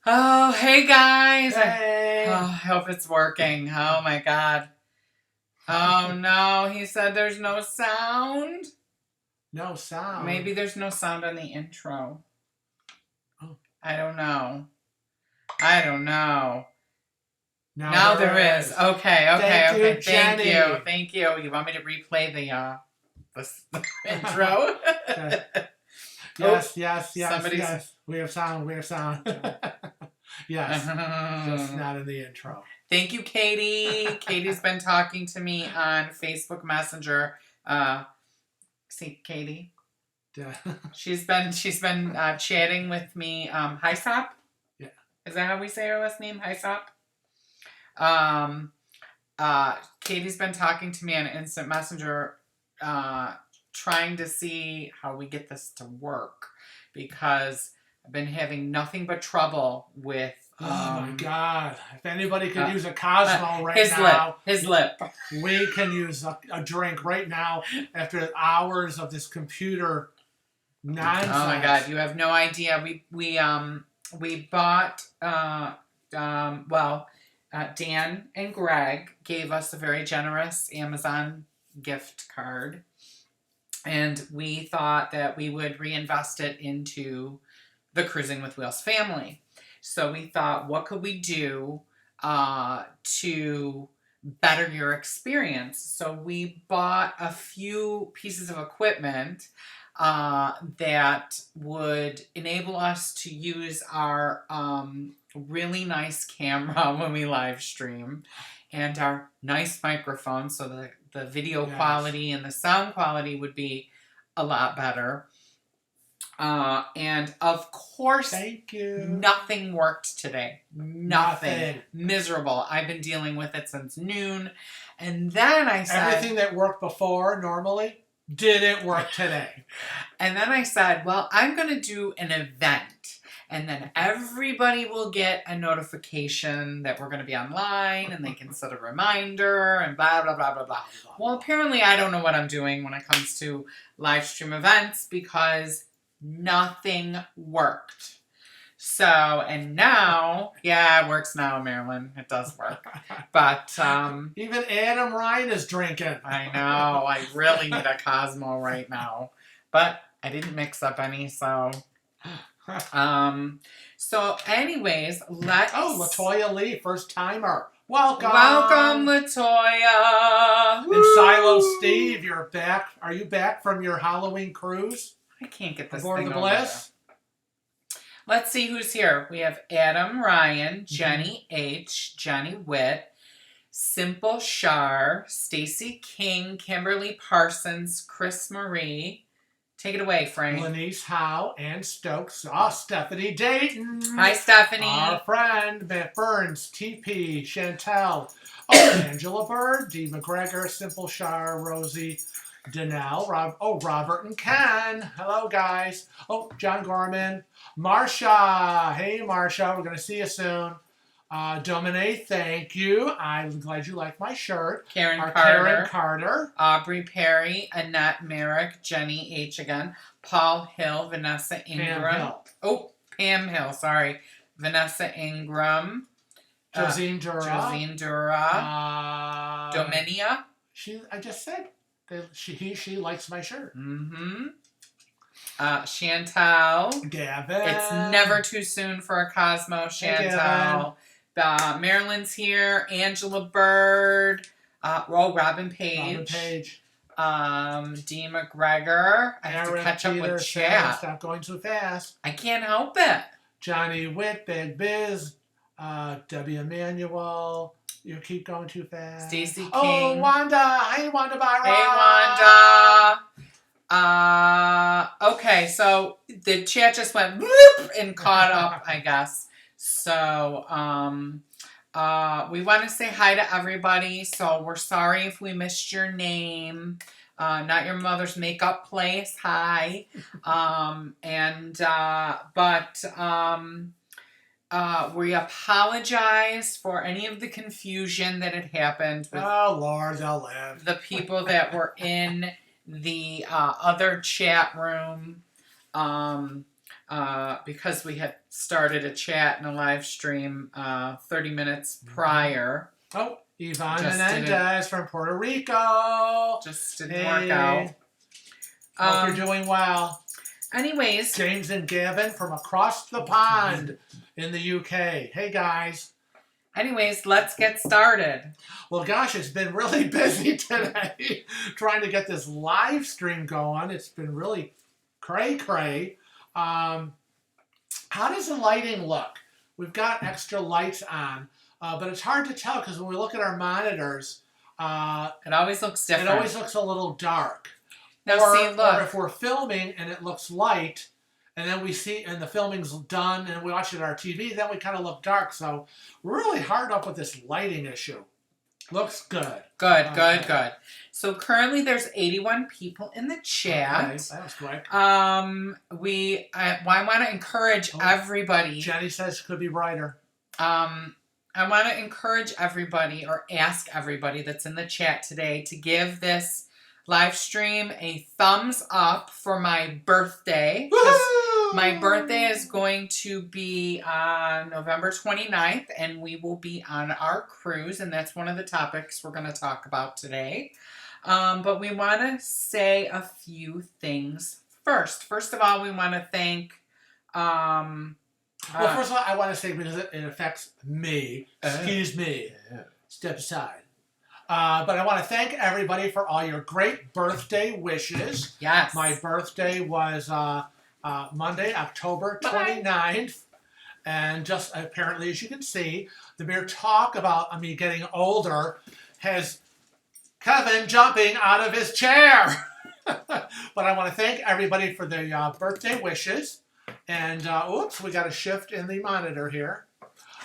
Oh, hey guys. Hey. I hope it's working. Oh my God. Oh no, he said there's no sound. No sound. Maybe there's no sound on the intro. Oh. I don't know. Now there is. Okay. Thank you, Thank you. You want me to replay the intro? Yes. We have sound. Yes. Just not in the intro. Thank you, Katie. Katie's been talking to me on Facebook Messenger. See, Katie. Yeah. She's been chatting with me. Hi, Sop. Yeah. Is that how we say her last name? Hi, Sop. Katie's been talking to me on Instant Messenger, trying to see how we get this to work, because I've been having nothing but trouble with. Oh my God! If anybody could use a Cosmo right now, his lip. We can use a drink right now after hours of this computer nonsense. Oh my God! You have no idea. We bought. Dan and Greg gave us a very generous Amazon gift card, and we thought that we would reinvest it into the Cruising with Wheels family. So we thought, what could we do to better your experience? So we bought a few pieces of equipment that would enable us to use our really nice camera when we live stream, and our nice microphone, so the video quality and the sound quality would be a lot better. And of course, thank you. Nothing worked today. Nothing. Miserable. I've been dealing with it since noon. And then I said, everything that worked before normally didn't work today. And then I said, well, I'm going to do an event, and then everybody will get a notification that we're going to be online, and they can set a reminder and blah, blah, blah, blah, blah. Well, apparently I don't know what I'm doing when it comes to live stream events, because nothing worked. So, and now, it works now, Marilyn. It does work. But even Adam Ryan is drinking. I know. I really need a Cosmo right now. But I didn't mix up any, so so anyways, LaToya Lee, first timer. Welcome, LaToya. And Silo Steve, you're back. Are you back from your Halloween cruise? I can't get this Aboard thing the over Bliss. there. Let's see who's here. We have Adam Ryan, Jenny H, Jenny Witt, Simple Shar, Stacy King, Kimberly Parsons, Chris Marie. Take it away, Frank. Lenise Howe and Stokes. Stephanie Dayton. Hi, Stephanie. Our friend, Matt Burns, TP, Chantel. Angela Bird, Dee McGregor, Simple Shar, Rosie, Danelle, Robert and Ken. Hello, guys. John Gorman. Marsha. Hey, Marsha. We're going to see you soon. Dominique, thank you. I'm glad you like my shirt. Karen Carter. Aubrey Perry. Annette Merrick. Jenny H. again. Paul Hill. Vanessa Ingram. Pam Hill. Sorry. Vanessa Ingram. Josine Dura. Dominia. I just said she likes my shirt. Chantal. Gavin. It's never too soon for a Cosmo, Chantal. Marilyn's here. Angela Bird. Robin Page. Dee McGregor. I have to catch up with chat. Stop going too fast. I can't help it. Johnny Witt, Big Biz, Debbie Emanuel. You keep going too fast. Stacy King. Oh, Wanda. Hey, Wanda Byron. Hey, Wanda. Okay, so the chat just went bloop and caught up, I guess. So, we want to say hi to everybody. So we're sorry if we missed your name. Not your mother's makeup place. Hi. We apologize for any of the confusion that had happened with Lord, they'll live. the people that were in the other chat room. because we had started a chat and a live stream 30 minutes prior. Oh, Yvonne Just Menendez from Puerto Rico. Just didn't work out. Hope you're doing well. Anyways. James and Gavin from across the pond in the UK. Hey, guys. Anyways, let's get started. Well, gosh, it's been really busy today trying to get this live stream going. It's been really cray-cray. How does the lighting look? We've got extra lights on, but it's hard to tell because when we look at our monitors, it always looks different. It always looks a little dark. Now, see, look. Or if we're filming and it looks light, and then we see, and the filming's done, and we watch it on our TV, then we kind of look dark. So we're really hard up with this lighting issue. Looks good. Good. So currently there's 81 people in the chat. Okay, that was quick. I want to encourage everybody. Jenny says it could be brighter. I want to encourage everybody or ask everybody that's in the chat today to give this live stream a thumbs up for my birthday. My birthday is going to be on November 29th, and we will be on our cruise, and that's one of the topics we're going to talk about today. But we want to say a few things first. First of all, we want to thank... well, first of all, I want to say, because it affects me, excuse me, step aside. But I want to thank everybody for all your great birthday wishes. Yes. My birthday was Monday, October 29th. And just apparently, as you can see, the mere talk about me getting older has Kevin jumping out of his chair. But I want to thank everybody for the birthday wishes. And, oops, we got a shift in the monitor here.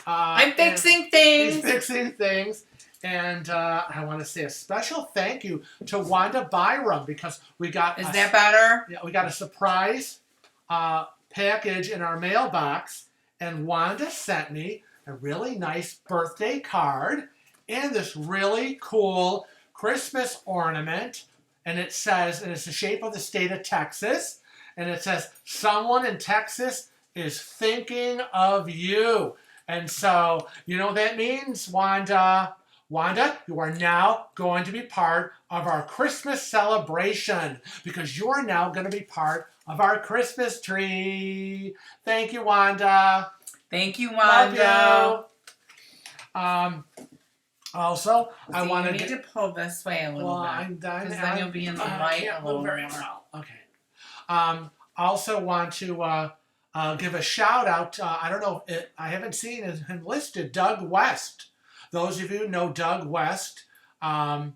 I'm fixing things. He's fixing things. And I want to say a special thank you to Wanda Byram because we got... Is that better? Yeah, we got a surprise package in our mailbox. And Wanda sent me a really nice birthday card and this really cool Christmas ornament. And it says, and it's the shape of the state of Texas. And it says, someone in Texas is thinking of you. And so, you know what that means, Wanda? Wanda, you are now going to be part of our Christmas celebration because you are now going to be part of our Christmas tree. Thank you, Wanda. Thank you, Wanda. Love you. Also, I want to... You need to pull this way a little bit. Because then you'll be in the light a little more. Okay. Also want to give a shout out. I don't know. I haven't seen him listed. Doug West. Those of you who know Doug West, I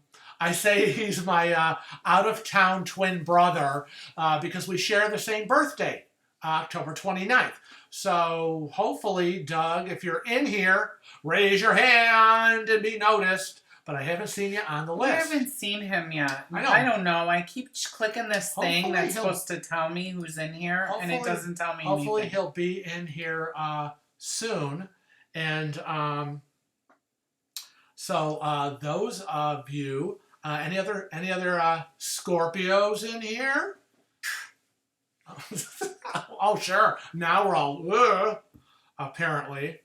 say he's my out-of-town twin brother because we share the same birthday, October 29th. So hopefully, Doug, if you're in here, raise your hand and be noticed. But I haven't seen you on the list. I haven't seen him yet. I know. I don't know. I keep clicking this thing Hopefully that's supposed to tell me who's in here, and it doesn't tell me hopefully anything. He'll be in here soon. And... So those of you, any other Scorpios in here? Oh, sure. Now we're all apparently.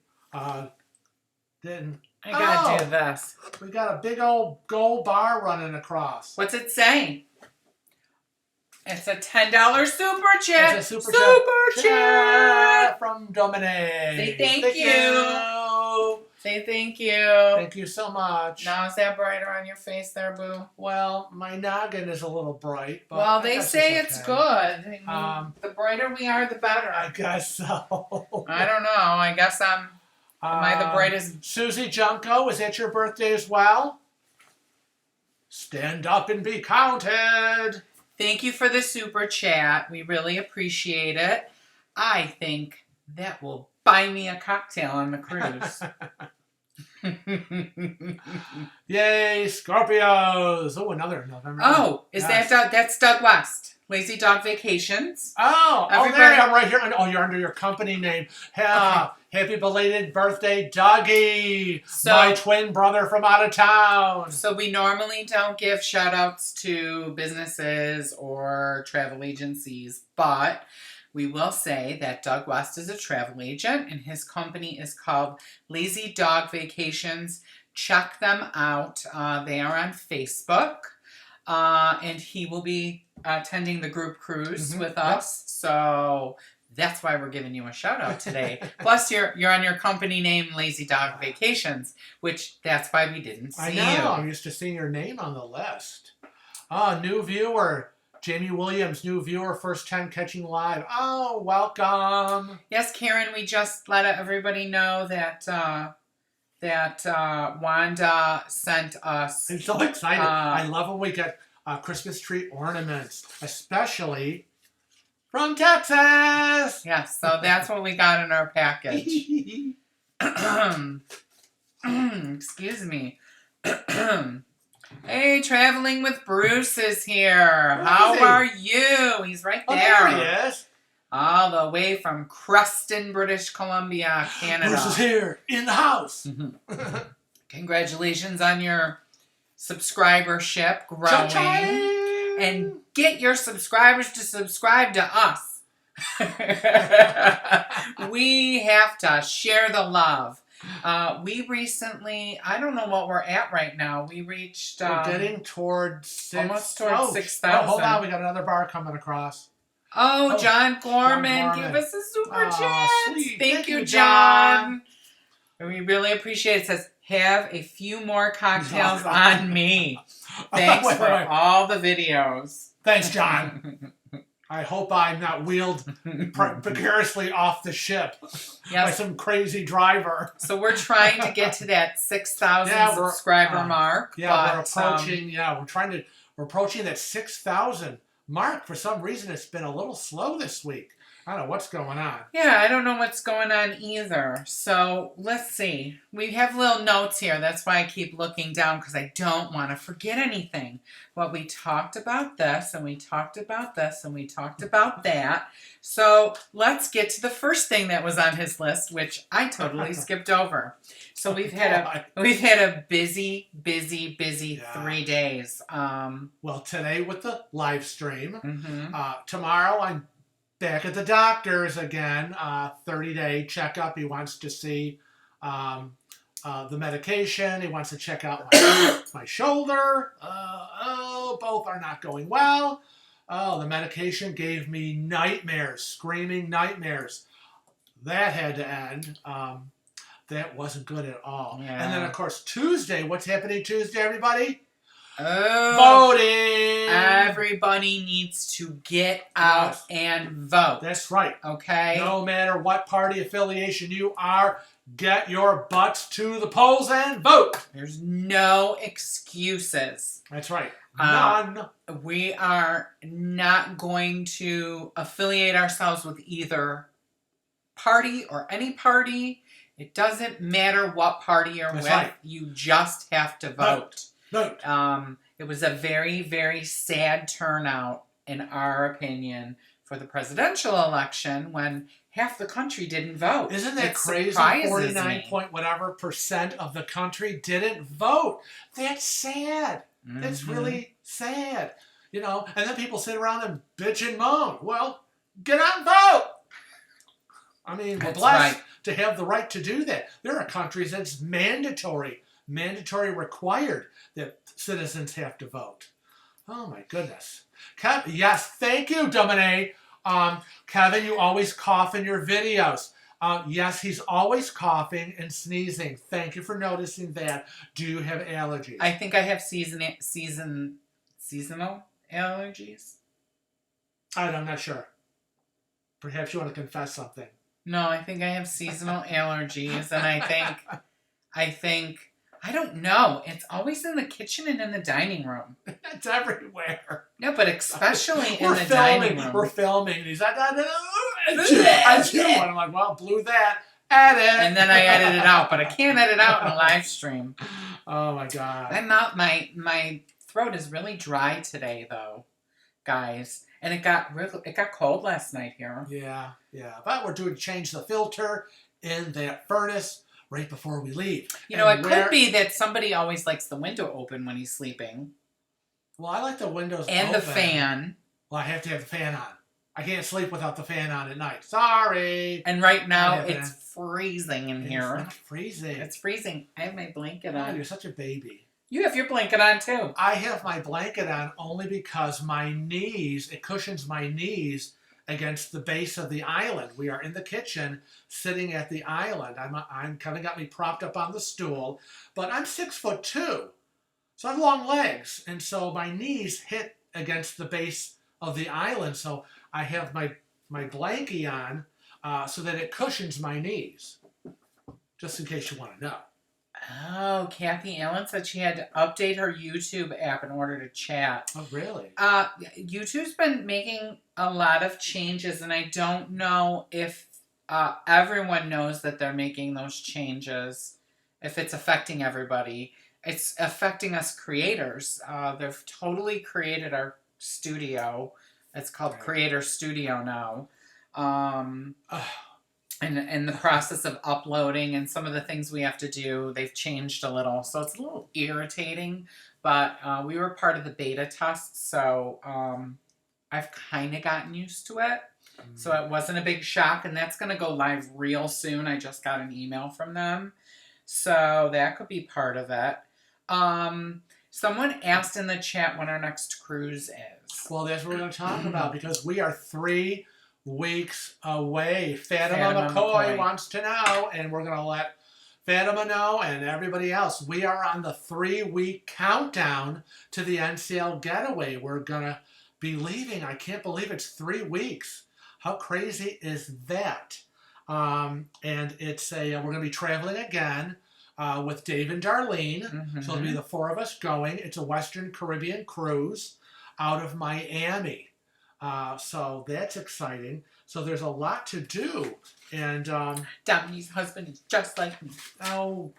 Then I gotta do this. We got a big old gold bar running across. What's it saying? It's a $10 super chat. It's a super chat from Dominic. Say thank you. Say thank you. Thank you so much. Now is that brighter on your face there, boo? Well, my noggin is a little bright. But well, they say it's good. I mean, the brighter we are, the better. I guess so. I don't know. I guess am I the brightest? Susie Junko, is that your birthday as well? Stand up and be counted. Thank you for the super chat. We really appreciate it. I think that will buy me a cocktail on the cruise. Yay, Scorpios! Oh, another November. Oh, is that that's Doug West? Lazy Dog Vacations. Oh, there I am right here. Oh, you're under your company name. Happy belated birthday, Dougie, my twin brother from out of town. So we normally don't give shout outs to businesses or travel agencies, but we will say that Doug West is a travel agent and his company is called Lazy Dog Vacations. Check them out. They are on Facebook. And he will be attending the group cruise with us. So that's why we're giving you a shout out today. Plus, you're on your company name, Lazy Dog Vacations, which that's why we didn't see you. I know. I'm used to seeing your name on the list. New viewer. Jamie Williams, new viewer, first time catching live. Oh, welcome. Yes, Karen, we just let everybody know that Wanda sent us. I'm so excited. I love when we get Christmas tree ornaments, especially from Texas. Yes, so that's what we got in our package. Excuse me. Hey, Traveling with Bruce is here. How are you? He's right there. Oh, there he is. All the way from Cruston, British Columbia, Canada. Bruce is here in the house. Congratulations on your subscribership growing. And get your subscribers to subscribe to us. We have to share the love. We recently, I don't know what we're at right now. We reached... we're getting towards almost towards 6,000. Oh, hold on, we got another bar coming across. Oh, John Gorman gave us a super chat. Sweet. Thank you, John. We really appreciate it. It says, have a few more cocktails on me. Thanks for all the videos. Thanks, John. I hope I'm not wheeled precariously off the ship by some crazy driver. So we're trying to get to that 6,000 subscriber mark. Yeah, we're approaching. We're approaching that 6,000 mark. For some reason, it's been a little slow this week. I don't know what's going on. Yeah, I don't know what's going on either. So let's see. We have little notes here. That's why I keep looking down because I don't want to forget anything. Well, we talked about this and we talked about this and we talked about that. So let's get to the first thing that was on his list, which I totally skipped over. So we've had a busy 3 days. Well, today with the live stream. Tomorrow I'm back at the doctor's again, 30-day checkup. He wants to see the medication. He wants to check out my shoulder. Both are not going well. Oh, the medication gave me nightmares, screaming nightmares. That had to end. That wasn't good at all. Yeah. And then, of course, Tuesday. What's happening Tuesday, everybody? Voting! Everybody needs to get out and vote. That's right. Okay? No matter what party affiliation you are, get your butts to the polls and vote. There's no excuses. That's right. None. We are not going to affiliate ourselves with either party or any party. It doesn't matter what party you're with. Right. You just have to vote. Vote. It was a very, very sad turnout, in our opinion, for the presidential election when half the country didn't vote. Isn't that crazy? 49 point whatever % of the country didn't vote. That's sad. That's really sad. You know, and then people sit around and bitch and moan. Well, get out and vote. I mean, we're blessed to have the right to do that. There are countries that's mandatory required that citizens have to vote. Oh my goodness. Yes, thank you, Dominique. Kevin, you always cough in your videos. Yes, he's always coughing and sneezing. Thank you for noticing that. Do you have allergies? I think I have seasonal allergies. I'm not sure. Perhaps you want to confess something. No, I think I have seasonal allergies, and I think I don't know. It's always in the kitchen and in the dining room. It's everywhere. No, but especially in the dining room. We're filming these. I do. And I'm like, well, blew that. Edit. And then I edit it out, but I can't edit out in a live stream. Oh my god. My throat is really dry today, though, guys. And it got cold last night here. Yeah. But we're doing change the filter in that furnace right before we leave. You know, it could be that somebody always likes the window open when he's sleeping. Well, I like the windows open. And the fan. Well, I have to have the fan on. I can't sleep without the fan on at night. Sorry. And right now Yeah, it's freezing in here. It's not freezing. It's freezing. I have my blanket Oh, on. you're such a baby. You have your blanket on too. I have my blanket on only because my knees, it cushions my knees against the base of the island. We are in the kitchen sitting at the island. I'm kind of got me propped up on the stool, but I'm 6'2", so I have long legs, and so my knees hit against the base of the island. So I have my blankie on so that it cushions my knees, just in case you want to know. Oh, Kathy Allen said she had to update her YouTube app in order to chat. Oh, really? YouTube's been making a lot of changes, and I don't know if everyone knows that they're making those changes, if it's affecting everybody. It's affecting us creators. They've totally created our studio. It's called Creator Studio now. And in the process of uploading and some of the things we have to do, they've changed a little. So it's a little irritating, but we were part of the beta test, so I've kind of gotten used to it. So it wasn't a big shock, and that's going to go live real soon. I just got an email from them. So that could be part of it. Someone asked in the chat when our next cruise is. Well, that's what we're going to talk about, because we are 3 weeks away. Fatima McCoy wants to know, and we're going to let Fatima know and everybody else. We are on the 3-week countdown to the NCL Getaway. We're going to be leaving. I can't believe it's 3 weeks. How crazy is that? And it's we're going to be traveling again with Dave and Darlene. So it'll be the 4 of us going. It's a Western Caribbean cruise out of Miami. So that's exciting. So there's a lot to do. And Dominique's husband is just like me. Oh,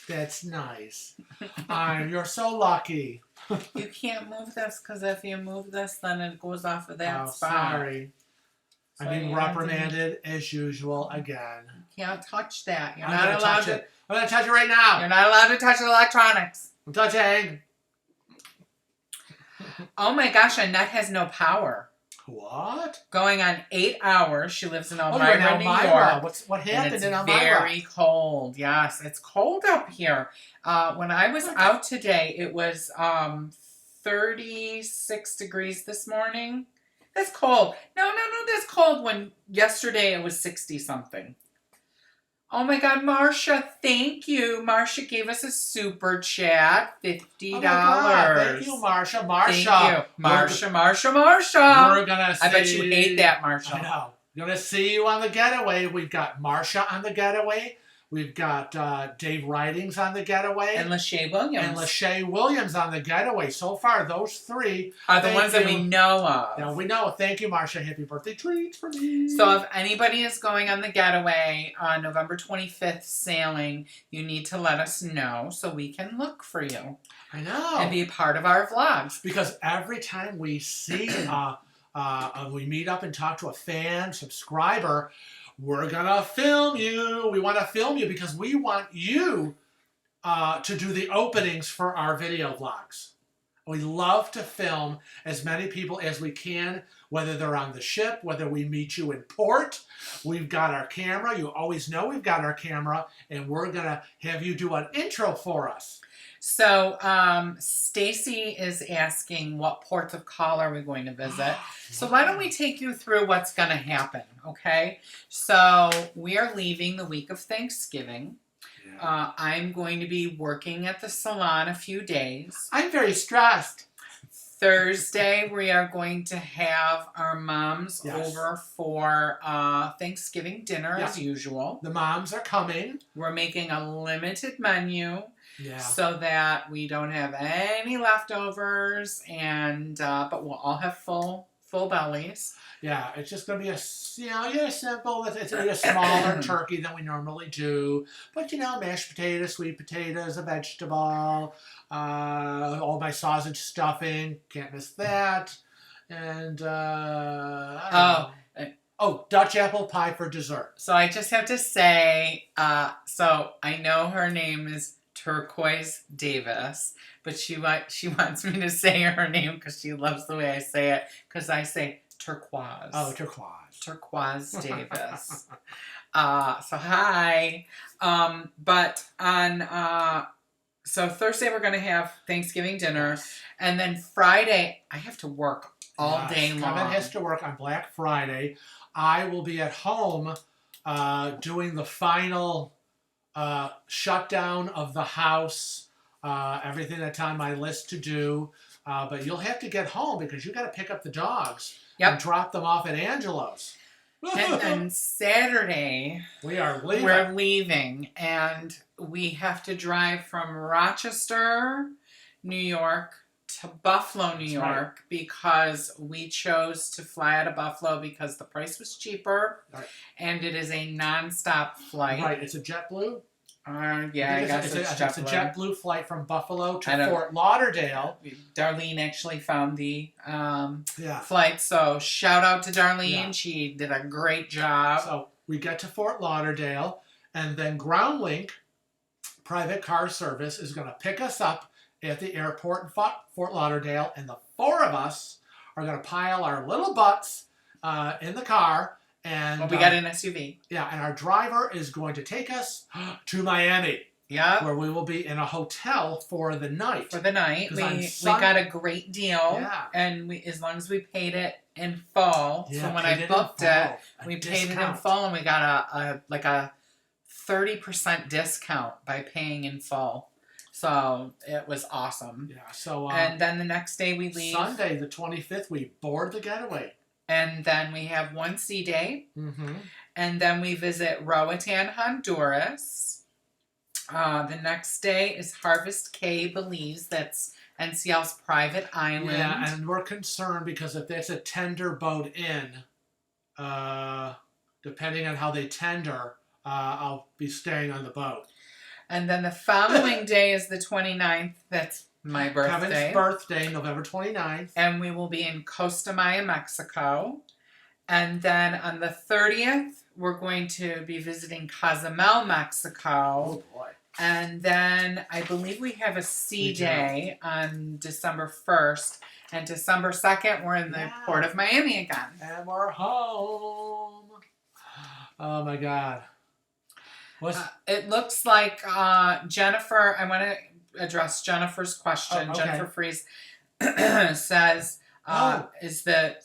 that's nice. You're so lucky. You can't move this, because if you move this, then it goes off of that spot. Sorry. So I'm being reprimanded as usual again. You can't touch that. You're I'm not allowed to. I'm going to touch it right now. You're not allowed to touch electronics. I'm touching. Oh my gosh, Annette has no power. What? Going on 8 hours. She lives in Elmira, you're in New Elmira. York. What happened in Elmira? Very cold. Yes, it's cold up here. When I was out today, it was 36 degrees this morning. That's cold. No, that's cold. When yesterday it was 60 something. Oh my God, Marsha, thank you. Marsha gave us a super chat, $50. Oh my God, thank you, Marsha. Thank you. Marsha. We're gonna see. I bet you hate that, Marsha. I know. We're gonna see you on the getaway. We've got Marsha on the getaway. We've got Dave Ridings on the getaway. And Lachey Williams. And Lachey Williams on the getaway. So far, those 3 are the ones that we know of. Now we know. Thank you, Marsha. Happy birthday treats for me. So if anybody is going on the getaway on November 25th sailing, you need to let us know so we can look for you. I know. And be a part of our vlogs. Because every time we see, we meet up and talk to a fan, subscriber, we're going to film you. We want to film you because we want you to do the openings for our video vlogs. We love to film as many people as we can, whether they're on the ship, whether we meet you in port. We've got our camera. You always know we've got our camera, and we're going to have you do an intro for us. So Stacy is asking what ports of call are we going to visit. So why don't we take you through what's going to happen, okay? So we are leaving the week of Thanksgiving. Yeah. I'm going to be working at the salon a few days. I'm very stressed. Thursday, we are going to have our moms over for Thanksgiving dinner as usual. The moms are coming. We're making a limited menu. Yeah. So that we don't have any leftovers, and but we'll all have full bellies. Yeah, it's just gonna be simple. It's gonna be a smaller turkey than we normally do, but mashed potatoes, sweet potatoes, a vegetable, all my sausage stuffing, can't miss that, and Dutch apple pie for dessert. So I just have to say, so I know her name is Turquoise Davis, but she wants me to say her name because she loves the way I say it, because I say Turquoise. Oh, turquoise. Turquoise Davis. So hi. But on so Thursday we're gonna have Thanksgiving dinner, Yes. and then Friday I have to work all day long. Kevin has to work on Black Friday. I will be at home doing the final shutdown of the house, everything that's on my list to do. But you'll have to get home because you got to pick up the dogs and drop them off at Angelo's. And then Saturday we're leaving, and we have to drive from Rochester, New York to Buffalo, New York, because we chose to fly out of Buffalo because the price was cheaper, and it is a non-stop flight. Right, it's a JetBlue. Yeah, I guess it's a JetBlue flight from Buffalo to Fort Lauderdale. Darlene actually found the flight, so shout out to Darlene. Yeah. She did a great job. So we get to Fort Lauderdale, and then GroundLink private car service is going to pick us up at the airport in Fort Lauderdale, and the four of us are going to pile our little butts in the car. And we got an SUV. Yeah, and our driver is going to take us to Miami. Yeah. Where we will be in a hotel for the night. We got a great deal. Yeah. And as long as we paid it in full. Yeah, so when I booked it, we paid it in full, and we got a 30% discount by paying in full. So it was awesome. Yeah. So and then the next day we leave. Sunday the 25th, we board the Getaway. And then we have one sea day. Mm-hmm. And then we visit Roatan, Honduras. The next day is Harvest Caye, Belize. That's NCL's private island. Yeah, and we're concerned because if there's a tender boat in, depending on how they tender, I'll be staying on the boat. And then the following day is the 29th. That's my birthday. Kevin's birthday, November 29th. And we will be in Costa Maya, Mexico. And then on the 30th, we're going to be visiting Cozumel, Mexico. Oh, boy. And then I believe we have a sea day on December 1st. And December 2nd, we're in the port of Miami again. And we're home. Oh, my God. It looks like Jennifer, I want to address Jennifer's question. Okay. Jennifer Fries says, is that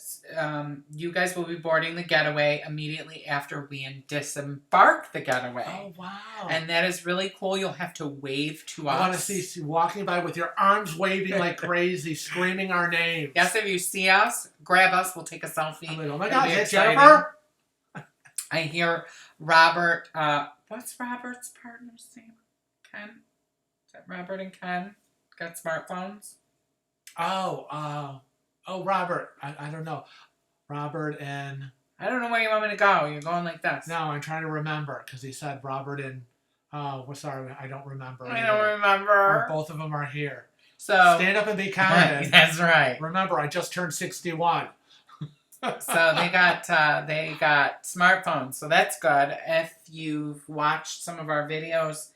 you guys will be boarding the Getaway immediately after we disembark the Getaway. Oh, wow. And that is really cool. You'll have to wave to us. I want to see you walking by with your arms waving like crazy, screaming our names. Yes, if you see us, grab us. We'll take a selfie. I'm like, oh, my God, it's Jennifer? I hear Robert. What's Robert's partner's name? Ken? Is that Robert and Ken? Got smartphones? Oh, Robert. I don't know. Robert and... I don't know where you want me to go. You're going like this. No, I'm trying to remember because he said Robert and... Oh, sorry, I don't remember. I don't remember. Both of them are here. So stand up and be counted. That's right. Remember, I just turned 61. So they got smartphones, so that's good. If you've watched some of our videos,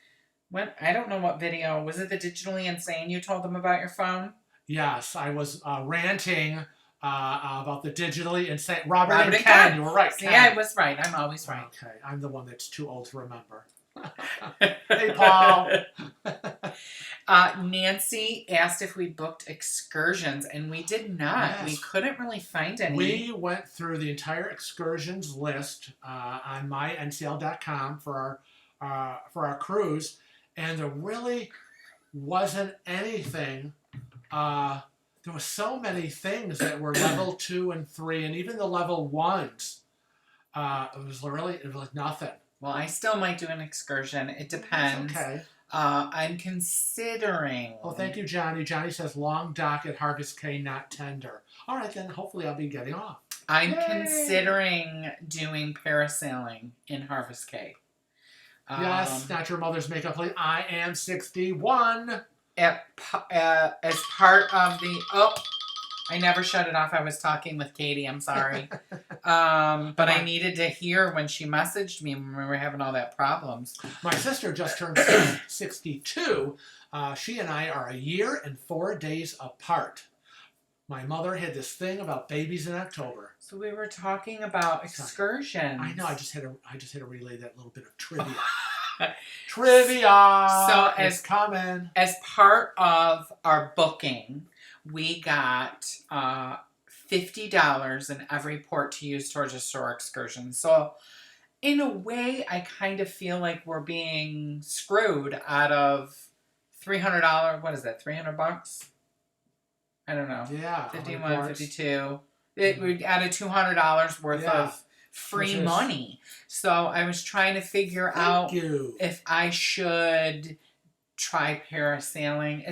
I don't know what video was it. The Digitally Insane you told them about your phone? Yes, I was ranting about the Digitally Insane. Robert and Ken, you were right. See, I was right. I'm always right. Okay, I'm the one that's too old to remember. Hey, Paul. Nancy asked if we booked excursions, and we did not. Yes. We couldn't really find any. We went through the entire excursions list on myncl.com for our cruise, and there really wasn't anything. There were so many things that were level 2 and 3, and even the level 1s. It was nothing. Well, I still might do an excursion. It depends. That's okay. I'm considering. Oh, thank you, Johnny. Johnny says long dock at Harvest Caye, not tender. All right, then hopefully I'll be getting off. I'm considering doing parasailing in Harvest Caye. Yes, not your mother's makeup plate. I am 61. As part of the... Oh, I never shut it off. I was talking with Katie. I'm sorry. But I needed to hear when she messaged me when we were having all that problems. My sister just turned 62. She and I are a year and 4 days apart. My mother had this thing about babies in October. So we were talking about excursions. I know. I just had to relay that little bit of trivia. Trivia. So it's coming. As part of our booking, we got $50 in every port to use towards a store excursion. So in a way, I kind of feel like we're being screwed out of $300. What is that? $300? I don't know. Yeah. 51, 52. We added $200 worth of free money. So I was trying to figure out if I should try parasailing.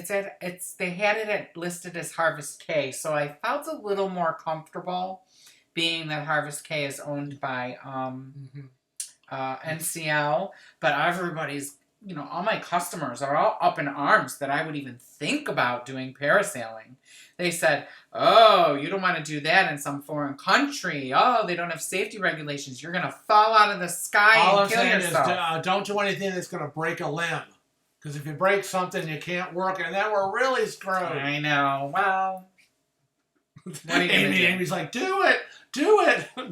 They had it listed as Harvest K, so I felt a little more comfortable, being that Harvest K is owned by NCL, but everybody's, all my customers are all up in arms that I would even think about doing parasailing. They said, oh, you don't want to do that in some foreign country. Oh, they don't have safety regulations. You're going to fall out of the sky and kill yourself. Is, don't do anything that's going to break a limb. Because if you break something, you can't work, and then we're really screwed. I know. Well, what are you gonna do? Amy's like, do it,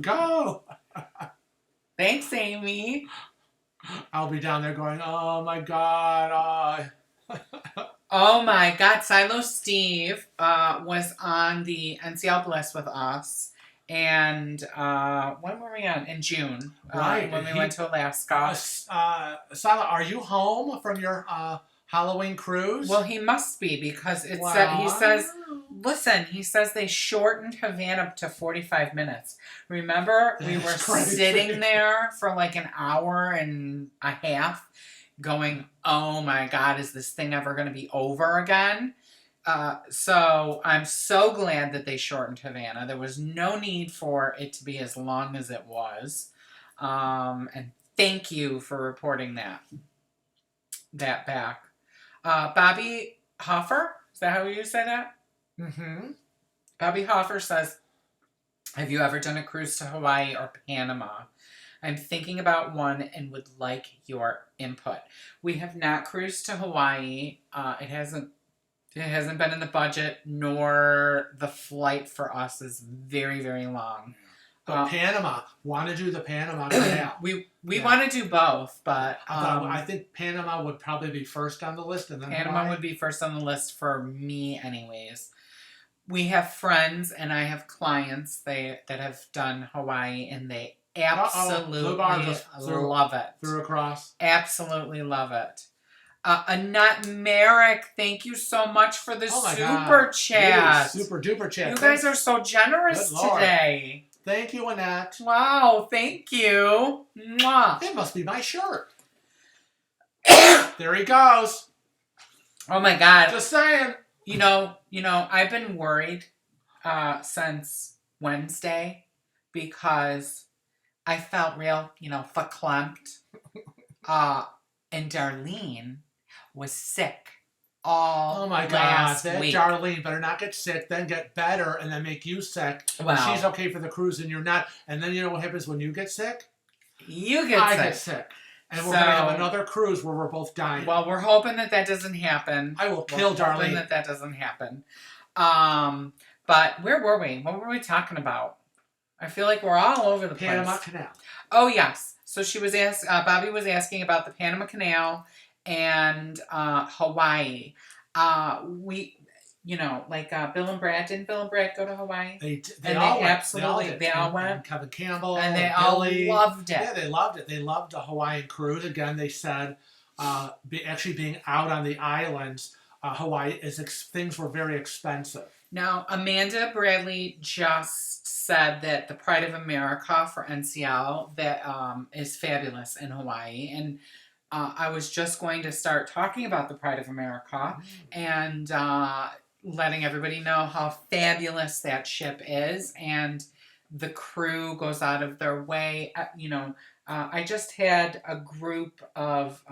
go. Thanks, Amy. I'll be down there going, oh my God. Oh my God. Silo Steve was on the NCL Bliss with us. And when were we on? In June. Right. When we went to Alaska. Silo, are you home from your Halloween cruise? Well, he must be, because he says they shortened Havana to 45 minutes. Remember, we were sitting there for like an hour and a half going, oh my God, is this thing ever going to be over again? So I'm so glad that they shortened Havana. There was no need for it to be as long as it was. And thank you for reporting that back. Bobby Hoffer, is that how you say that? Mm-hmm. Bobby Hoffer says, have you ever done a cruise to Hawaii or Panama? I'm thinking about one and would like your input. We have not cruised to Hawaii. It hasn't been in the budget, nor the flight for us is very, very long. But Panama, want to do the Panama Canal. We want to do both, but I think Panama would probably be first on the list, and then Panama Hawaii would be first on the list for me, anyways. We have friends and I have clients that have done Hawaii, and they absolutely love it. Through across. Absolutely love it. Annette Merrick, thank you so much for the super chat. Super duper chat. You guys are so generous today. Thank you, Annette. Wow, thank you. Mwah. It must be my shirt. There he goes. Oh my God. Just saying. You know, I've been worried since Wednesday, because I felt real, verklempt. And Darlene was sick all last week. Darlene better not get sick, then get better, and then make you sick. Wow. And she's okay for the cruise, and you're not. And then you know what happens when you get sick? I get sick. And we're going to have another cruise where we're both dying. Well, we're hoping that doesn't happen. I will kill Darlene. We're hoping that doesn't happen. But where were we? What were we talking about? I feel like we're all over the place. Panama Canal. Oh, yes. So she was Bobby was asking about the Panama Canal and Hawaii. We, Bill and Brad. Didn't Bill and Brad go to Hawaii? They all went. And Kevin Campbell. And they Billy. all loved it. Yeah, they loved it. They loved the Hawaiian cruise. Again, they said, actually being out on the islands, Hawaii, things were very expensive. Now, Amanda Bradley just said that the Pride of America for NCL that is fabulous in Hawaii, and I was just going to start talking about the Pride of America and letting everybody know how fabulous that ship is, and the crew goes out of their way. I just had a group of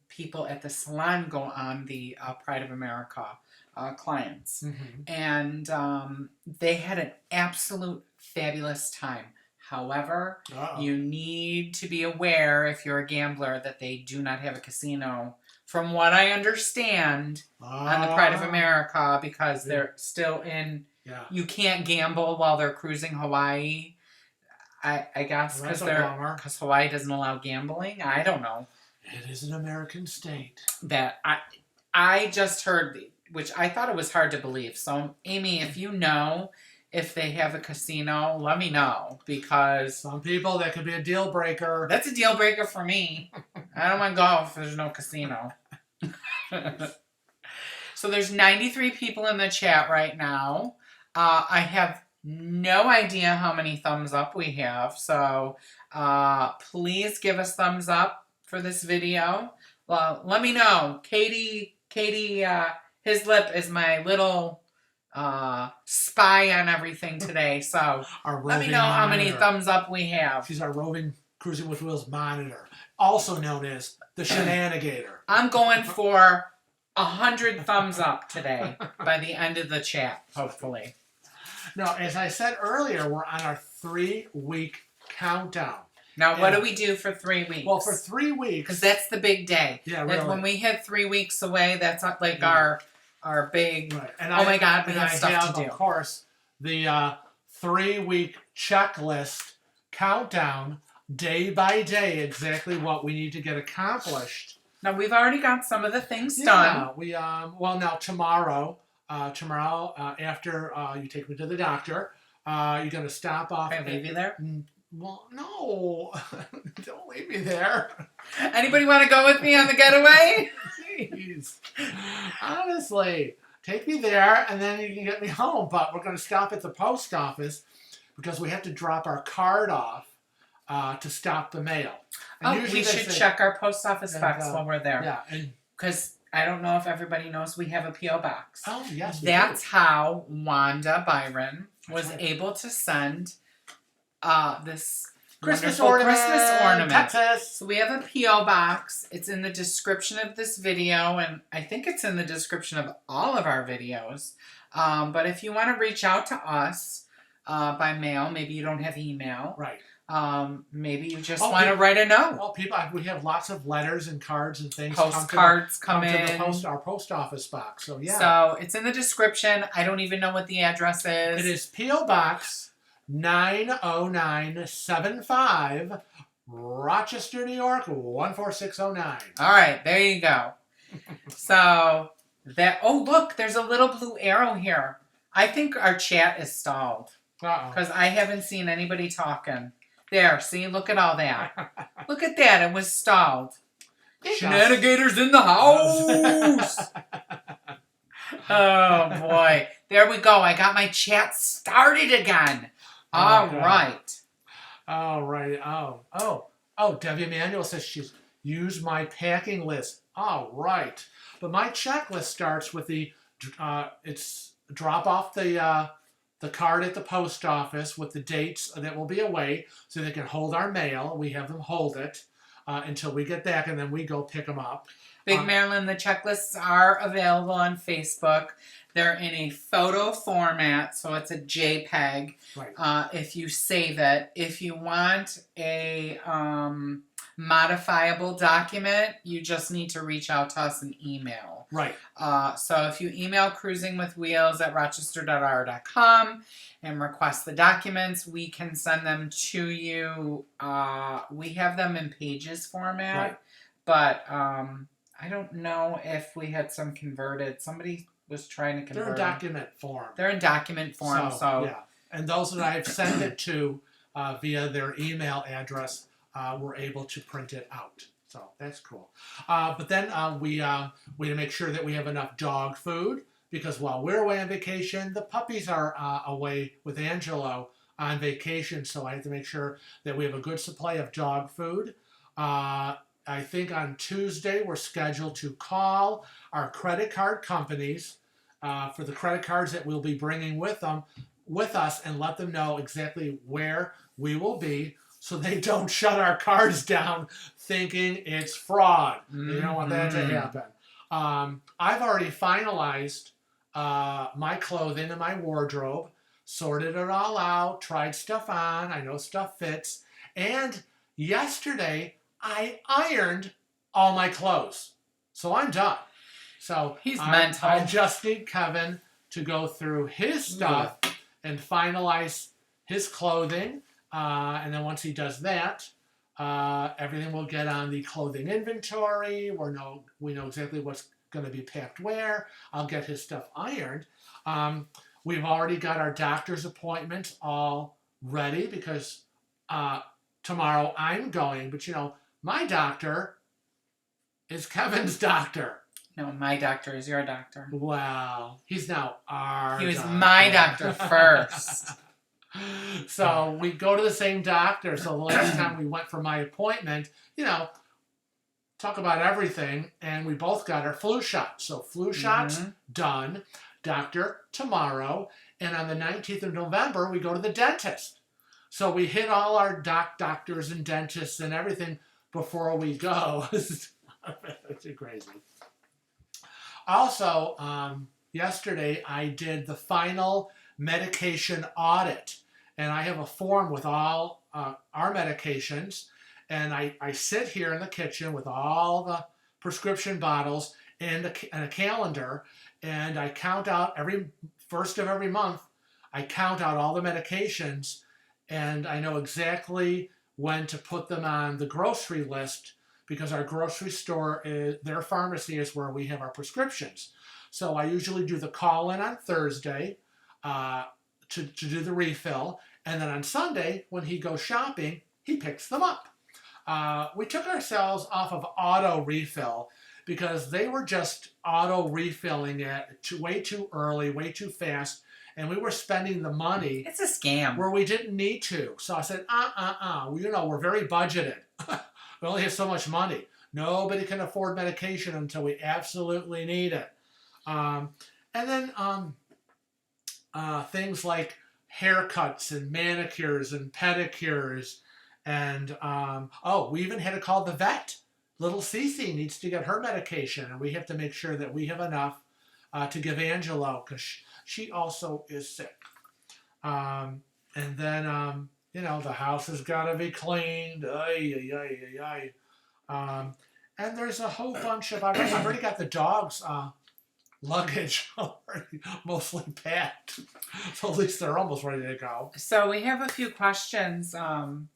people at the salon go on the Pride of America clients. And they had an absolute fabulous time. However, you need to be aware, if you're a gambler, that they do not have a casino, from what I understand, on the Pride of America, because they're still in Yeah. You can't gamble while they're cruising Hawaii. I guess That's because Hawaii doesn't allow gambling. I don't know. It is an American state. That I just heard, which I thought it was hard to believe. So Amy, if you know if they have a casino, let me know, because Some people, that could be a deal breaker. that's a deal breaker for me. I don't want to go if there's no casino. So there's 93 people in the chat right now. I have no idea how many thumbs up we have. So please give us thumbs up for this video. Well, let me know. Katie, his lip is my little spy on everything today. So let me know how many thumbs up we have. She's our roving Cruising with Wheels monitor, also known as the Shenanigator. I'm going for 100 thumbs up today by the end of the chat, hopefully. Now, as I said earlier, we're on our 3-week countdown. Now, what do we do for 3 weeks? Well, for 3 weeks, because that's the big day. Yeah, really. When we hit 3 weeks away, that's like our big. Right. And my God, we have stuff to do. Of course, the 3-week checklist countdown, day by day, exactly what we need to get accomplished. Now, we've already got some of the things done. We well, now tomorrow, after you take me to the doctor, you're gonna stop off. Can I leave you there? Well, no, don't leave me there. Anybody want to go with me on the getaway? Jeez, honestly, take me there, and then you can get me home. But we're gonna stop at the post office because we have to drop our card off to stop the mail. And we should check our post office box while we're there. Yeah, because I don't know if everybody knows we have a P.O. box. Oh, yes, That's how Wanda Byron was able to send this Christmas ornament. Texas. So we have a P.O. box. It's in the description of this video, and I think it's in the description of all of our videos. But if you want to reach out to us by mail, maybe you don't have email. Right. Maybe you just want to write a note. Well, we have lots of letters and cards and things. Postcards come in. To our post office box. So, yeah. So, it's in the description. I don't even know what the address is. It is P.O. Box 90975, Rochester, New York, 14609. All right, there you go. So, look, there's a little blue arrow here. I think our chat is stalled. Because I haven't seen anybody talking. There, see? Look at all that. Look at that. It was stalled. Shenanigators in the house. Oh, boy. There we go. I got my chat started again. All right. All right. Oh, Debbie Emanuel says she's used my packing list. All right. But my checklist starts with it's drop off the card at the post office with the dates that will be away so they can hold our mail. We have them hold it until we get back, and then we go pick them up. Big Marilyn, the checklists are available on Facebook. They're in a photo format, so it's a JPEG. Right. If you save it. If you want a modifiable document, you just need to reach out to us and email. Right. So if you email cruisingwithwheels@rochester.r.com and request the documents, we can send them to you. We have them in pages format, right. But I don't know if we had some converted. Somebody was trying to convert. They're in document form. They're in document form, so yeah. And those that I've sent it to via their email address were able to print it out. So that's cool. But then we to make sure that we have enough dog food, because while we're away on vacation, the puppies are away with Angelo on vacation. So I have to make sure that we have a good supply of dog food. I think on Tuesday we're scheduled to call our credit card companies for the credit cards that we'll be bringing with us and let them know exactly where we will be, so they don't shut our cards down thinking it's fraud. Mm-hmm. You don't want that to happen. I've already finalized my clothing and my wardrobe, sorted it all out, tried stuff on. I know stuff fits. And yesterday, I ironed all my clothes. So I'm done. So he's mental. I just need Kevin to go through his stuff and finalize his clothing. And then once he does that, everything will get on the clothing inventory. We know exactly what's going to be packed where. I'll get his stuff ironed. We've already got our doctor's appointments all ready because tomorrow I'm going. But, my doctor is Kevin's doctor. No, my doctor is your doctor. Wow. He's now our He was doctor. my doctor first. So we go to the same doctor. So the last time we went for my appointment, talk about everything, and we both got our flu shots. So flu shots done. Doctor tomorrow. And on the 19th of November, we go to the dentist. So we hit all our doctors and dentists and everything before we go. It's crazy. Also, yesterday I did the final medication audit. And I have a form with all our medications. And I sit here in the kitchen with all the prescription bottles and a calendar. And I count out every first of every month. I count out all the medications. And I know exactly when to put them on the grocery list because our grocery store, their pharmacy is where we have our prescriptions. So I usually do the call-in on Thursday to do the refill. And then on Sunday, when he goes shopping, he picks them up. We took ourselves off of auto refill because they were just auto refilling it way too early, way too fast. And we were spending the money. It's a scam. Where we didn't need to. So I said, well, we're very budgeted. We only have so much money. Nobody can afford medication until we absolutely need it. And then things like haircuts and manicures and pedicures. And, we even had to call the vet. Little Cece needs to get her medication. And we have to make sure that we have enough to give Angelo because she also is sick. And then, the house has got to be cleaned. And there's a whole bunch of, I've already got the dogs' luggage already mostly packed. So at least they're almost ready to go. So we have a few questions.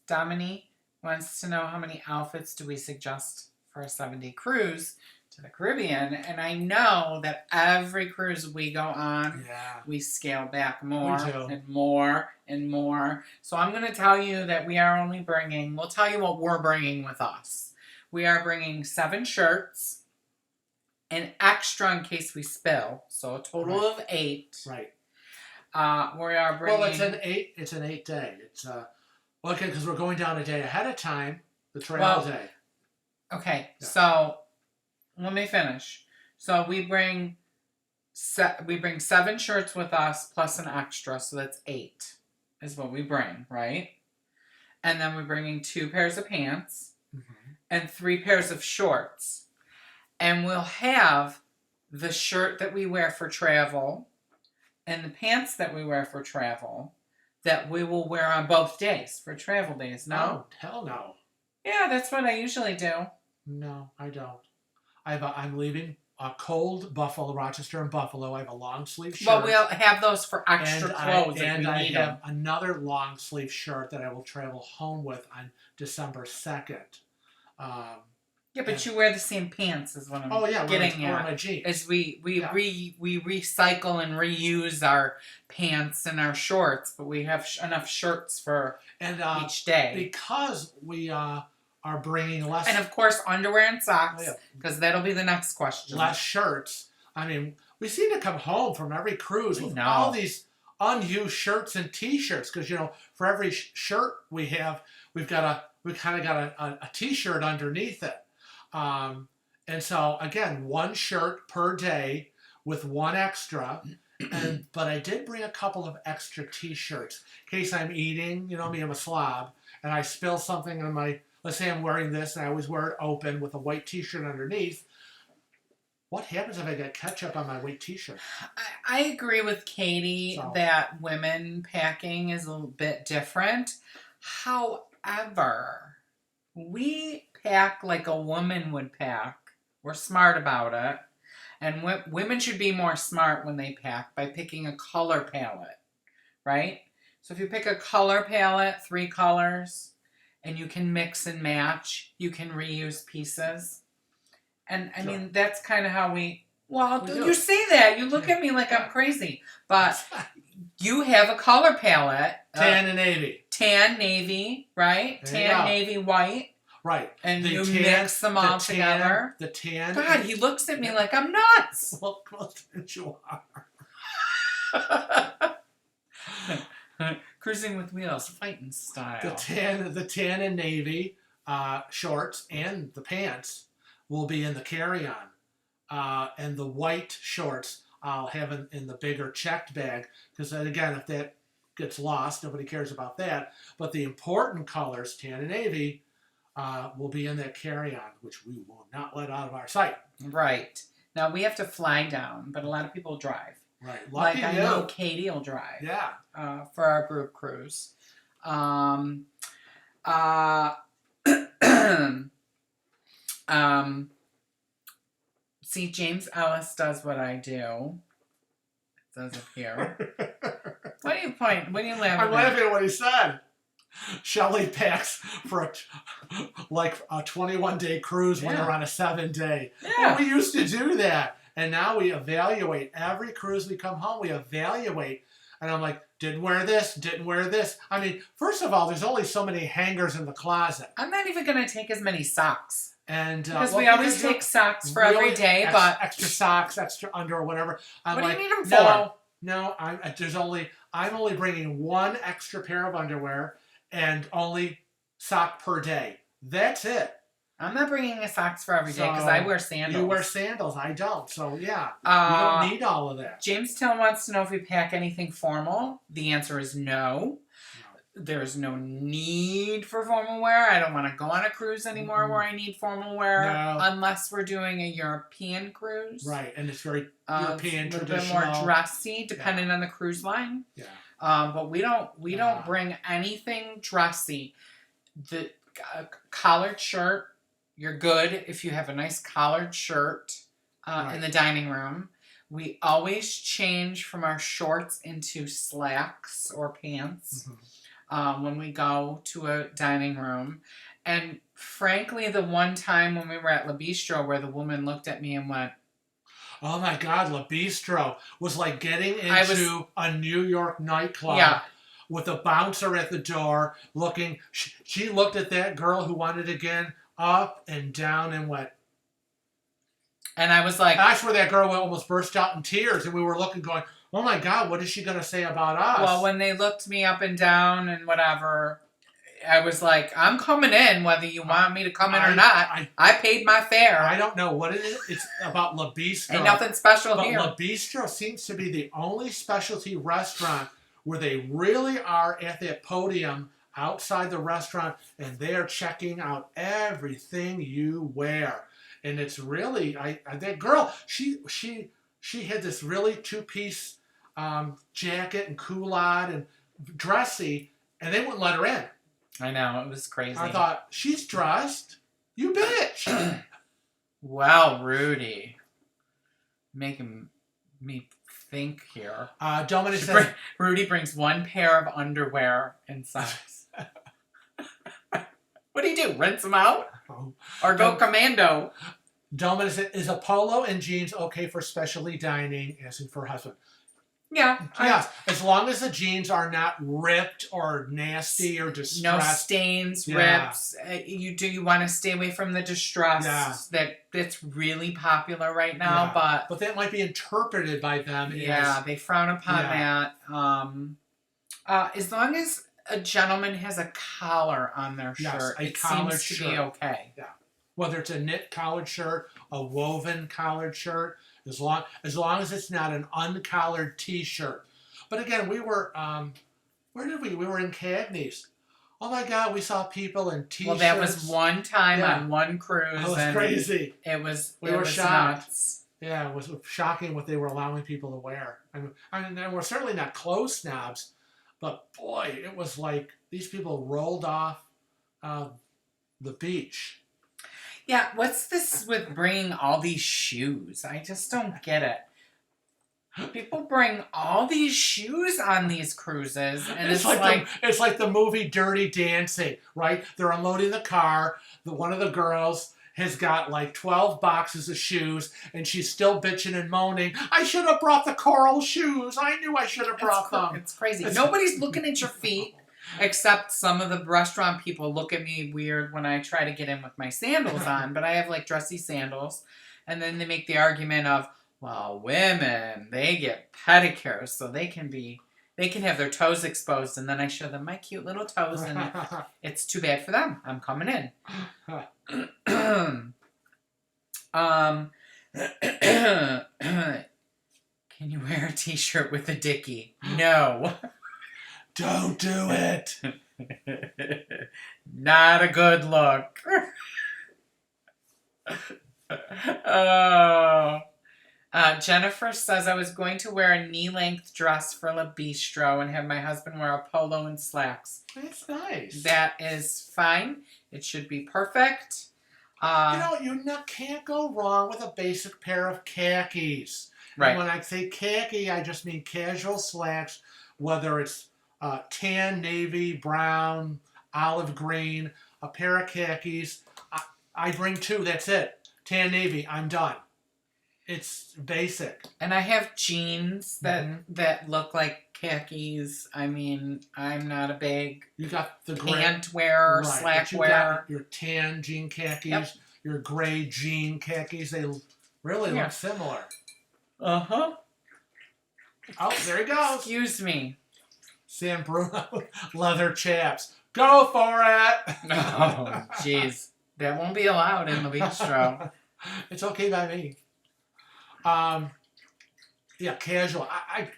Dominique wants to know how many outfits do we suggest for a 7-day cruise to the Caribbean. And I know that every cruise we go on, we scale back more and more and more. So I'm going to tell you that we'll tell you what we're bringing with us. We are bringing 7 shirts, an extra in case we spill. So a total of 8. Right. We are bringing... Well, it's an 8 day. It's, because we're going down a day ahead of time, the trail day. Okay, so... Let me finish. So we bring 7 shirts with us plus an extra, so that's 8 is what we bring, right? And then we're bringing 2 pairs of pants and 3 pairs of shorts. And we'll have the shirt that we wear for travel and the pants that we wear for travel that we will wear on both days for travel days. No? Oh, hell no. Yeah, that's what I usually do. No, I don't. I'm leaving a cold Rochester and Buffalo. I have a long sleeve shirt. Well, we'll have those for extra clothes and if we I need have them. another long sleeve shirt that I will travel home with on December 2nd. But you wear the same pants is what I'm getting at. My jeans. Is we recycle and reuse our pants and our shorts, but we have enough shirts for each day. Because we are bringing less... And of course, underwear and socks, because that'll be the next question. Less shirts. I mean, we seem to come home from every cruise with all these unused shirts and T-shirts, because, for every shirt we have, we kind of got a T-shirt underneath it. And so, again, 1 shirt per day with 1 extra. But I did bring a couple of extra T-shirts in case I'm eating, me, I'm a slob, and I spill something on my... Let's say I'm wearing this, and I always wear it open with a white T-shirt underneath. What happens if I get ketchup on my white T-shirt? I agree with Katie that women packing is a little bit different. However, we pack like a woman would pack. We're smart about it. And women should be more smart when they pack by picking a color palette, right? So if you pick a color palette, 3 colors, and you can mix and match, you can reuse pieces. And I mean, that's kind of how we you say that. You look at me like I'm crazy. But you have a color palette. Tan and navy. Tan, navy, right? Tan, navy, white. Right. And you mix them all together. The tan. God, he looks at me like I'm nuts. Well, you are. Cruising with wheels, fighting style. The tan and navy shorts and the pants will be in the carry-on. And the white shorts I'll have in the bigger checked bag. Because then again, if that gets lost, nobody cares about that. But the important colors, tan and navy, will be in that carry-on, which we will not let out of our sight. Right. Now, we have to fly down, but a lot of people drive. Right. Lucky I know Katie will drive. Yeah. For our group cruise. See, James Ellis does what I do. It says up here. What are you pointing? What are you laughing at? I'm laughing at what he said. Shelley packs for a 21-day cruise when they're on a 7-day. Yeah. Well, we used to do that. And now we evaluate. Every cruise we come home, we evaluate. And I'm like, didn't wear this, didn't wear this. I mean, first of all, there's only so many hangers in the closet. I'm not even going to take as many socks. And because we always take socks for every day, but extra socks, extra underwear, whatever. What do you need them for? No, I'm only bringing 1 extra pair of underwear and only sock per day. That's it. I'm not bringing socks for every day because I wear sandals. You wear sandals. I don't. So, yeah. You don't need all of that. James Till wants to know if we pack anything formal. The answer is no. There's no need for formal wear. I don't want to go on a cruise anymore where I need formal wear unless we're doing a European cruise. Right. And it's very European, traditional. A little bit more dressy depending on the cruise line. Yeah. But we don't bring anything dressy. The collared shirt. You're good if you have a nice collared shirt in the dining room. We always change from our shorts into slacks or pants when we go to a dining room. And frankly, the one time when we were at La Bistro where the woman looked at me and went, "Oh my God, La Bistro," was like getting into a New York nightclub with a bouncer at the door looking. She looked at that girl who wanted again. Up and down and went. And I was like... That's where that girl almost burst out in tears. And we were looking going, oh my God, what is she going to say about us? Well, when they looked me up and down and whatever, I was like, I'm coming in whether you want me to come in or not. I paid my fare. I don't know what it is. It's about La Bistro. Ain't nothing special here. La Bistro seems to be the only specialty restaurant where they really are at that podium outside the restaurant, and they are checking out everything you wear, and it's really that girl. She had this really 2-piece jacket and culotte and dressy, and they wouldn't let her in. I know, it was crazy. I thought, she's dressed, you bitch. Wow, Rudy, making me think here. Dominic says Rudy brings 1 pair of underwear and socks. What do you do? Rinse them out? Or go commando? Dominic said, is a polo and jeans okay for specialty dining, as in for husband? Yeah. Yes, as long as the jeans are not ripped or nasty or distressed. No stains, rips. You want to stay away from the distress that's really popular right now. Yeah. But that might be interpreted by them as... they frown upon that. As long as a gentleman has a collar on their shirt, it seems to be okay. Yeah. Whether it's a knit collared shirt, a woven collared shirt, as long as it's not an uncollared T-shirt. But again, we were where did we? We were in Cagney's. Oh my God, we saw people in T-shirts. Well, that was one time on one cruise. It was crazy. We were shocked. Nuts. Yeah, it was shocking what they were allowing people to wear. I mean, we're certainly not clothes snobs. But boy, it was like these people rolled off the beach. Yeah, what's this with bringing all these shoes? I just don't get it. People bring all these shoes on these cruises, and it's like it's like the movie Dirty Dancing, right? They're unloading the car. One of the girls has got like 12 boxes of shoes, and she's still bitching and moaning. I should have brought the coral shoes. I knew I should have brought them. It's crazy. Nobody's looking at your feet, except some of the restaurant people look at me weird when I try to get in with my sandals on. But I have like dressy sandals, and then they make the argument of, well, women, they get pedicures, so they can have their toes exposed, and then I show them my cute little toes, and it's too bad for them. I'm coming in. Can you wear a t-shirt with a dickie? No. Don't do it. Not a good look. Oh. Jennifer says, I was going to wear a knee-length dress for La Bistro and have my husband wear a polo and slacks. That's nice. That is fine. It should be perfect. You can't go wrong with a basic pair of khakis. Right. And when I say khaki, I just mean casual slacks, whether it's tan, navy, brown, olive green, a pair of khakis. I bring two, that's it. Tan, navy, I'm done. It's basic. And I have jeans that look like khakis. I mean, I'm not a big you got the pant wearer, slack wearer. Your tan jean khakis, yep. Your gray jean khakis. They really look similar. Uh-huh. Oh, there he goes. Excuse me. San Bruno leather chaps. Go for it. Oh, jeez. That won't be allowed in the bistro. It's okay by me. Yeah, casual. I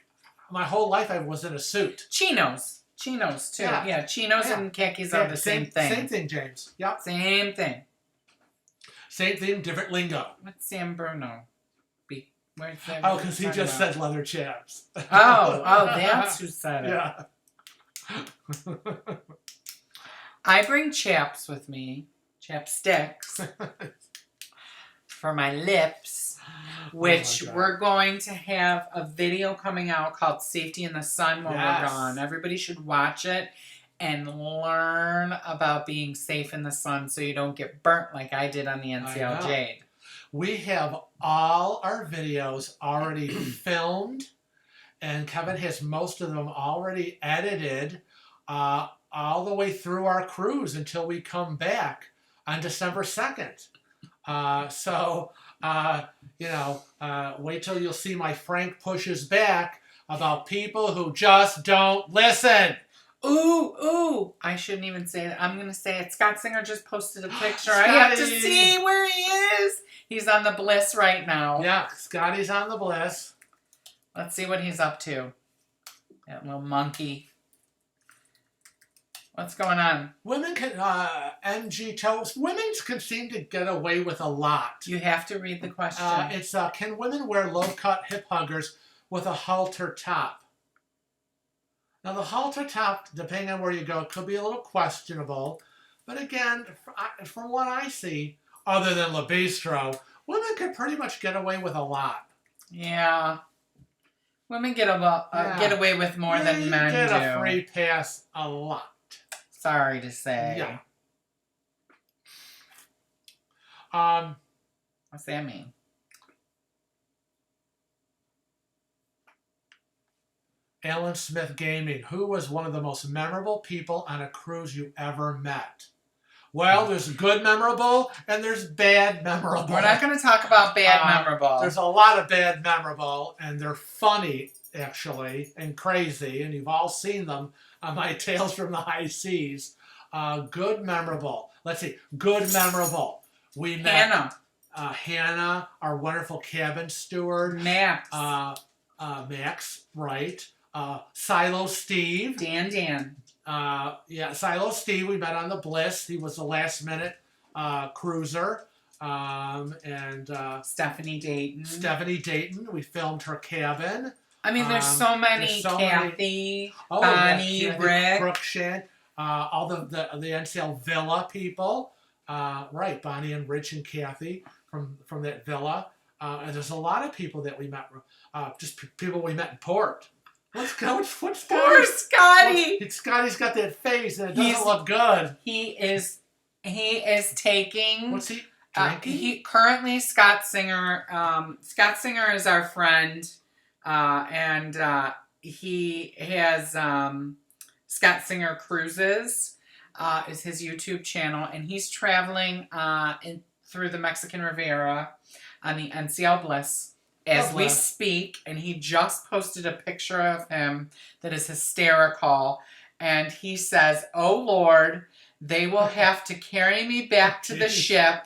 my whole life I was in a suit. Chinos too. Yeah, chinos and khakis are the same thing. Same thing, James. Yep. Same thing. Same thing, different lingo. What's San Bruno? Where's that? Oh, because he just said leather chaps. Oh, that's who said it. Yeah. I bring chaps with me, chapsticks, for my lips, which we're going to have a video coming out called Safety in the Sun when we're gone. Everybody should watch it and learn about being safe in the sun so you don't get burnt like I did on the NCL Jade. We have all our videos already filmed, and Kevin has most of them already edited all the way through our cruise until we come back on December 2nd. Wait till you'll see my Frank pushes back about people who just don't listen. Ooh, I shouldn't even say that. I'm going to say it. Scott Singer just posted a picture. I have to see where he is. He's on the Bliss right now. Yeah, Scotty's on the Bliss. Let's see what he's up to. That little monkey. What's going on? Women can, MG Toast, women can seem to get away with a lot. You have to read the question. It's, can women wear low-cut hip huggers with a halter top? Now, the halter top, depending on where you go, could be a little questionable. But again, from what I see, other than La Bistro, women can pretty much get away with a lot. Yeah. Women get away with more than men do. You get a free pass a lot. Sorry to say. Yeah. What's that mean? Alan Smith Gaming. Who was one of the most memorable people on a cruise you ever met? Well, there's good memorable and there's bad memorable. We're not going to talk about bad memorable. There's a lot of bad memorable, and they're funny, actually, and crazy, and you've all seen them on my Tales from the High Seas. Good memorable. Let's see. Good memorable. We met Hannah, our wonderful cabin steward. Max, right. Silo Steve. Dan. Silo Steve, we met on the Bliss. He was the last minute cruiser. And Stephanie Dayton. We filmed her cabin. I mean, there's so many. Kathy, Bonnie, Kathy, Rick. Crookshank, all the NCL Villa people. Right, Bonnie and Rich and Kathy from that villa. And there's a lot of people that we met, just people we met in port. What's Poor Scotty? Scotty. Scotty's got that face and it He's- doesn't look good. He is taking. What's he drinking? He currently Scott Singer. Scott Singer is our friend, and he has Scott Singer Cruises is his YouTube channel, and he's traveling through the Mexican Riviera on the NCL Bliss as we speak, and he just posted a picture of him that is hysterical, and he says, "Oh Lord, they will have to carry me back to the ship.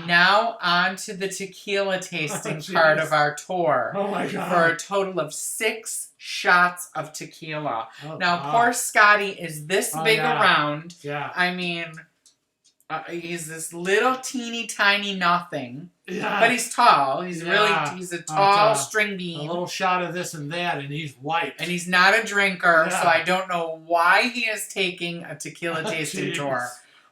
Now on to the tequila tasting part of our tour. Oh my God. For a total of 6 shots of tequila." Oh, Now, God. poor Scotty is this big around. Yeah. I mean, he's this little teeny tiny nothing. Yeah. But he's tall. He's a tall string bean. A little shot of this and that, and he's wiped. And he's not a drinker, Yeah. so I don't know why he is taking a tequila tasting Jeez. tour.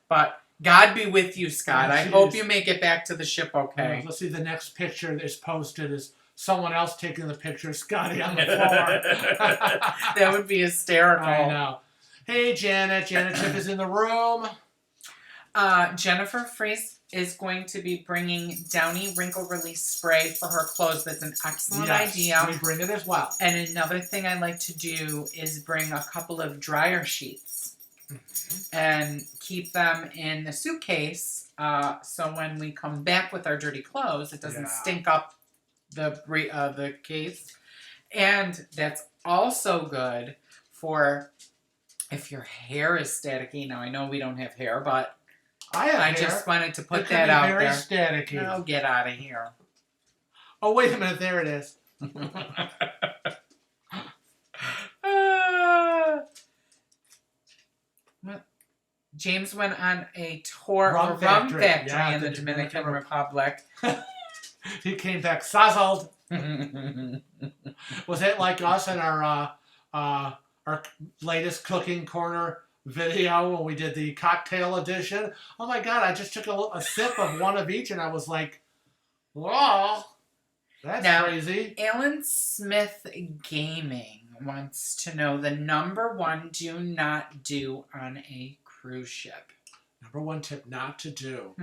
But God be with you, Scott. Oh, I hope you make it back to the ship okay. Let's see, the next picture that's posted is someone else taking the picture of Scotty on the floor. That would be hysterical. I know. Hey, Janet. Janet Chick is in the room. Jennifer Fries is going to be bringing Downy Wrinkle Release Spray for her clothes. That's an excellent idea. We bring it as well. And another thing I like to do is bring a couple of dryer sheets and keep them in the suitcase so when we come back with our dirty clothes, it doesn't stink up the case. And that's also good for if your hair is staticky. Now, I know we don't have hair, but I just wanted to put that out very there. Staticky. Oh, get out of here. Oh, wait a minute. There it is. James went on a tour of a rum factory in the Dominican Republic. He came back sozzled. Was it like us in our latest cooking corner video when we did the cocktail edition? Oh my God, I just took a sip of one of each and I was like, whoa, that's crazy. Alan Smith Gaming wants to know the number 1 do not do on a cruise ship. Number 1 tip not to do.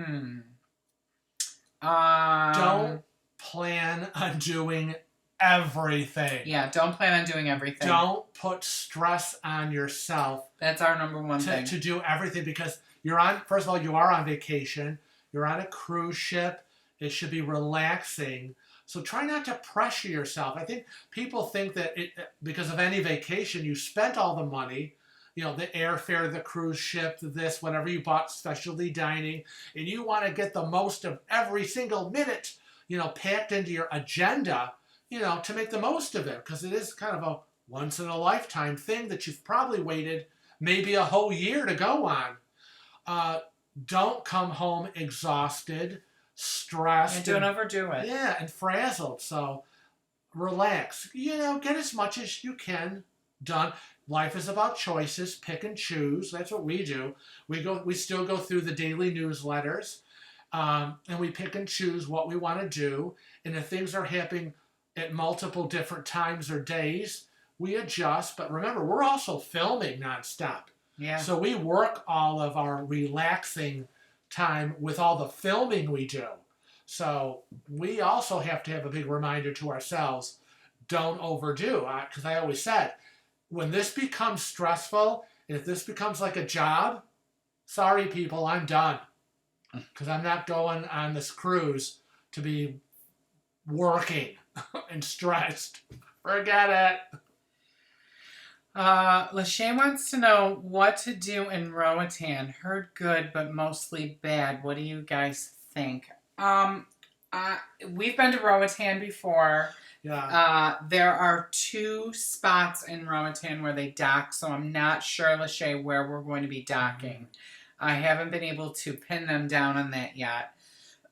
Don't plan on doing everything. Yeah, don't plan on doing everything. Don't put stress on yourself. That's our number 1 thing. To do everything, because first of all, you are on vacation. You're on a cruise ship. It should be relaxing. So try not to pressure yourself. I think people think that because of any vacation, you spent all the money, the airfare, the cruise ship, this, whatever you bought, specialty dining, and you want to get the most of every single minute, packed into your agenda, to make the most of it, because it is kind of a once-in-a-lifetime thing that you've probably waited maybe a whole year to go on. Don't come home exhausted, stressed. And don't overdo it. Yeah, and frazzled. So relax. Get as much as you can done. Life is about choices. Pick and choose. That's what we do. We still go through the daily newsletters, and we pick and choose what we want to do. And if things are happening at multiple different times or days, we adjust. But remember, we're also filming nonstop. Yeah. So we work all of our relaxing time with all the filming we do. So we also have to have a big reminder to ourselves, don't overdo. Because I always said, when this becomes stressful, and if this becomes like a job, sorry people, I'm done. Because I'm not going on this cruise to be working and stressed. Forget it. Lachey wants to know what to do in Roatan. Heard good, but mostly bad. What do you guys think? We've been to Roatan before. Yeah. There are 2 spots in Roatan where they dock, so I'm not sure, Lachey, where we're going to be docking. I haven't been able to pin them down on that yet.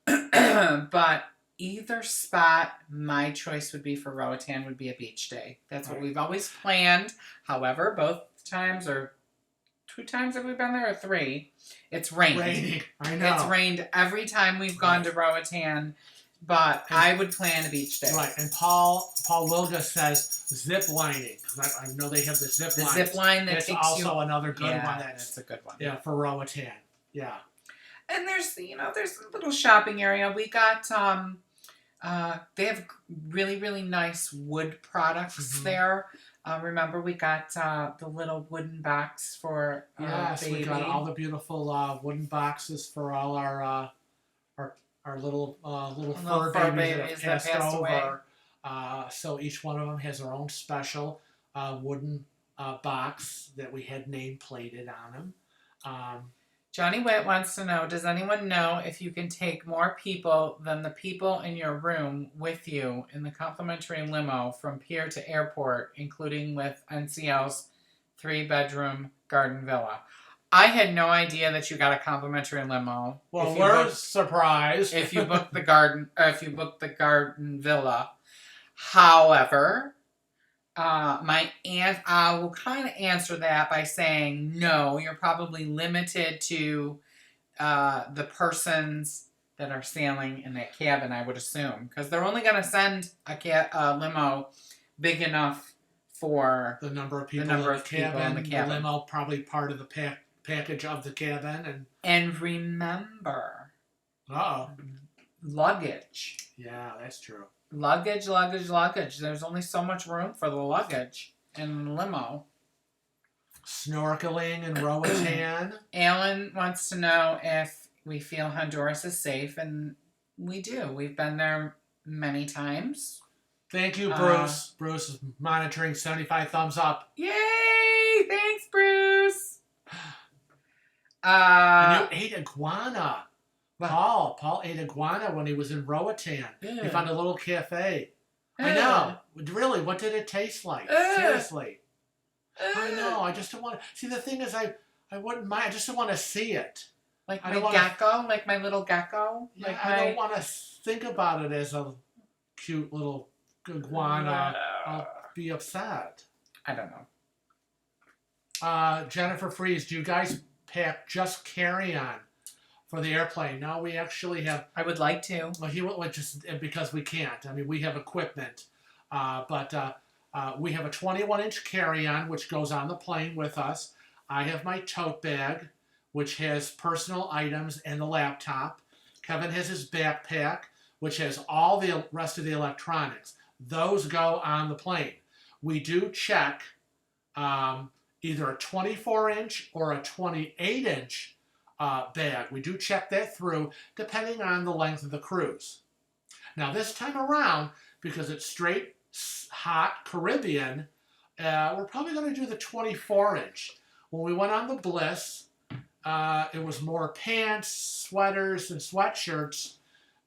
But either spot, my choice would be for Roatan would be a beach day. That's what we've always planned. However, both times are 2 times have we been there or 3? It's rained. Raining. I know. It's rained every time we've gone to Roatan, but I would plan a beach day. Right, and Paul Wilga says zip lining. I know they have the zip line. The zip line that It's takes also another good one. That's a good one. Yeah, for Roatan. Yeah. And there's a little shopping area. We got they have really, really nice wood products there. Remember we got the little wooden box for Yes, baby. we got all the beautiful wooden boxes for all our little fur babies that have passed over. So each one of them has their own special wooden box that we had name plated on them. Johnny Witt wants to know, does anyone know if you can take more people than the people in your room with you in the complimentary limo from pier to airport, including with NCL's 3-bedroom garden villa? I had no idea that you got a complimentary limo. Well, we're surprised. If you booked the garden villa. However, I will kind of answer that by saying no. You're probably limited to the persons that are sailing in that cabin, I would assume, because they're only going to send a limo big enough for the number of people, in the cabin. The limo probably part of the package of the cabin, and remember, luggage. Yeah, that's true. Luggage. There's only so much room for the luggage in the limo. Snorkeling in Roatan. Alan wants to know if we feel Honduras is safe, and we do. We've been there many times. Thank you, Bruce. Bruce is monitoring 75 thumbs up. Yay! Thanks, Bruce. And you ate iguana. Paul ate iguana when he was in Roatan. Yeah. He found a little cafe. I know. Really, what did it taste like? Seriously. I know. I just don't want to. See, the thing is, I wouldn't mind. I just don't want to see it. Like my gecko? Like my little gecko? Yeah, I don't want to think about it as a cute little iguana. I'll be upset. I don't know. Jennifer Fries, do you guys pack just carry-on for the airplane? No, we actually have. I would like to. Well, he would just because we can't. I mean, we have equipment, but we have a 21-inch carry-on which goes on the plane with us. I have my tote bag, which has personal items and the laptop. Kevin has his backpack, which has all the rest of the electronics. Those go on the plane. We do check either a 24-inch or a 28-inch bag. We do check that through depending on the length of the cruise. Now this time around, because it's straight hot Caribbean, we're probably going to do the 24-inch. When we went on the Bliss, it was more pants, sweaters, and sweatshirts,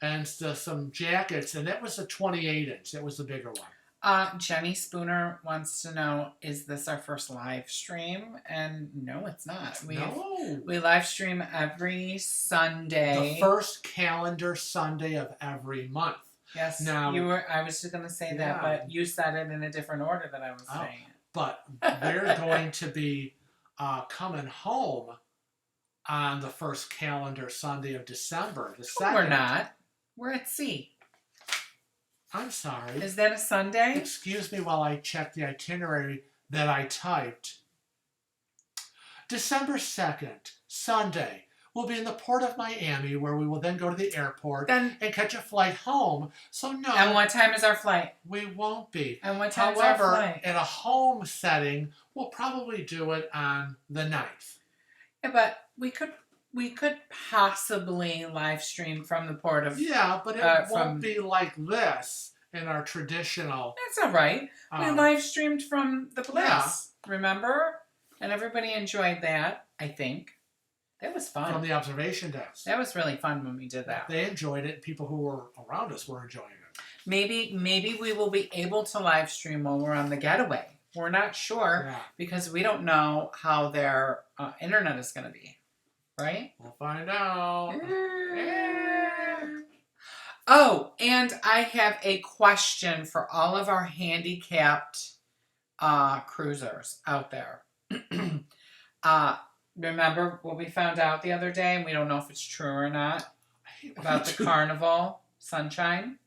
and some jackets, and that was a 28-inch. That was the bigger one. Jenny Spooner wants to know, is this our first live stream? And no, it's not. We live stream every Sunday. The first calendar Sunday of every month. Yes. Now, I was just going to say that, but you said it in a different order than I was saying it. But we're going to be coming home on the first calendar Sunday of December. The 2nd. We're not. We're at sea. I'm sorry. Is that a Sunday? Excuse me while I check the itinerary that I typed. December 2nd, Sunday. We'll be in the port of Miami, where we will then go to the airport and catch a flight home. So no. And what time is our flight? We won't be. And what time is our flight? However, at a home setting, we'll probably do it on the 9th. Yeah, but we could possibly live stream from the port of... Yeah, but it won't be like this in our traditional... That's all right. We live streamed from the Bliss, remember? And everybody enjoyed that, I think. That was fun. From the observation desk. That was really fun when we did that. They enjoyed it. People who were around us were enjoying it. Maybe we will be able to live stream while we're on the getaway. We're not sure because we don't know how their internet is going to be. Right? We'll find out. Oh, and I have a question for all of our handicapped cruisers out there. remember what we found out the other day, and we don't know if it's true or not, about the Carnival Sunshine.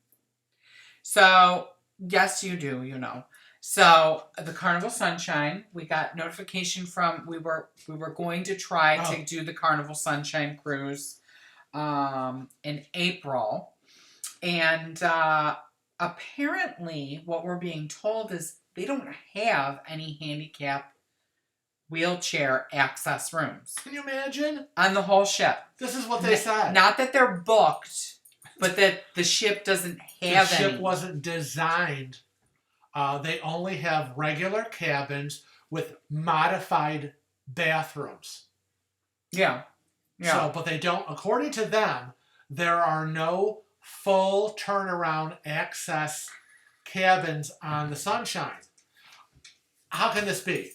So, yes, you do, you know. So, the Carnival Sunshine, we got notification from, we were going to try to do the Carnival Sunshine cruise in April. And apparently, what we're being told is they don't have any handicap wheelchair access rooms Can you imagine? on the whole ship. This is what they said. Not that they're booked, but that the ship doesn't have The any. ship wasn't designed. They only have regular cabins with modified bathrooms. Yeah. So, but they don't, according to them, there are no full turnaround access cabins on the Sunshine. How can this be?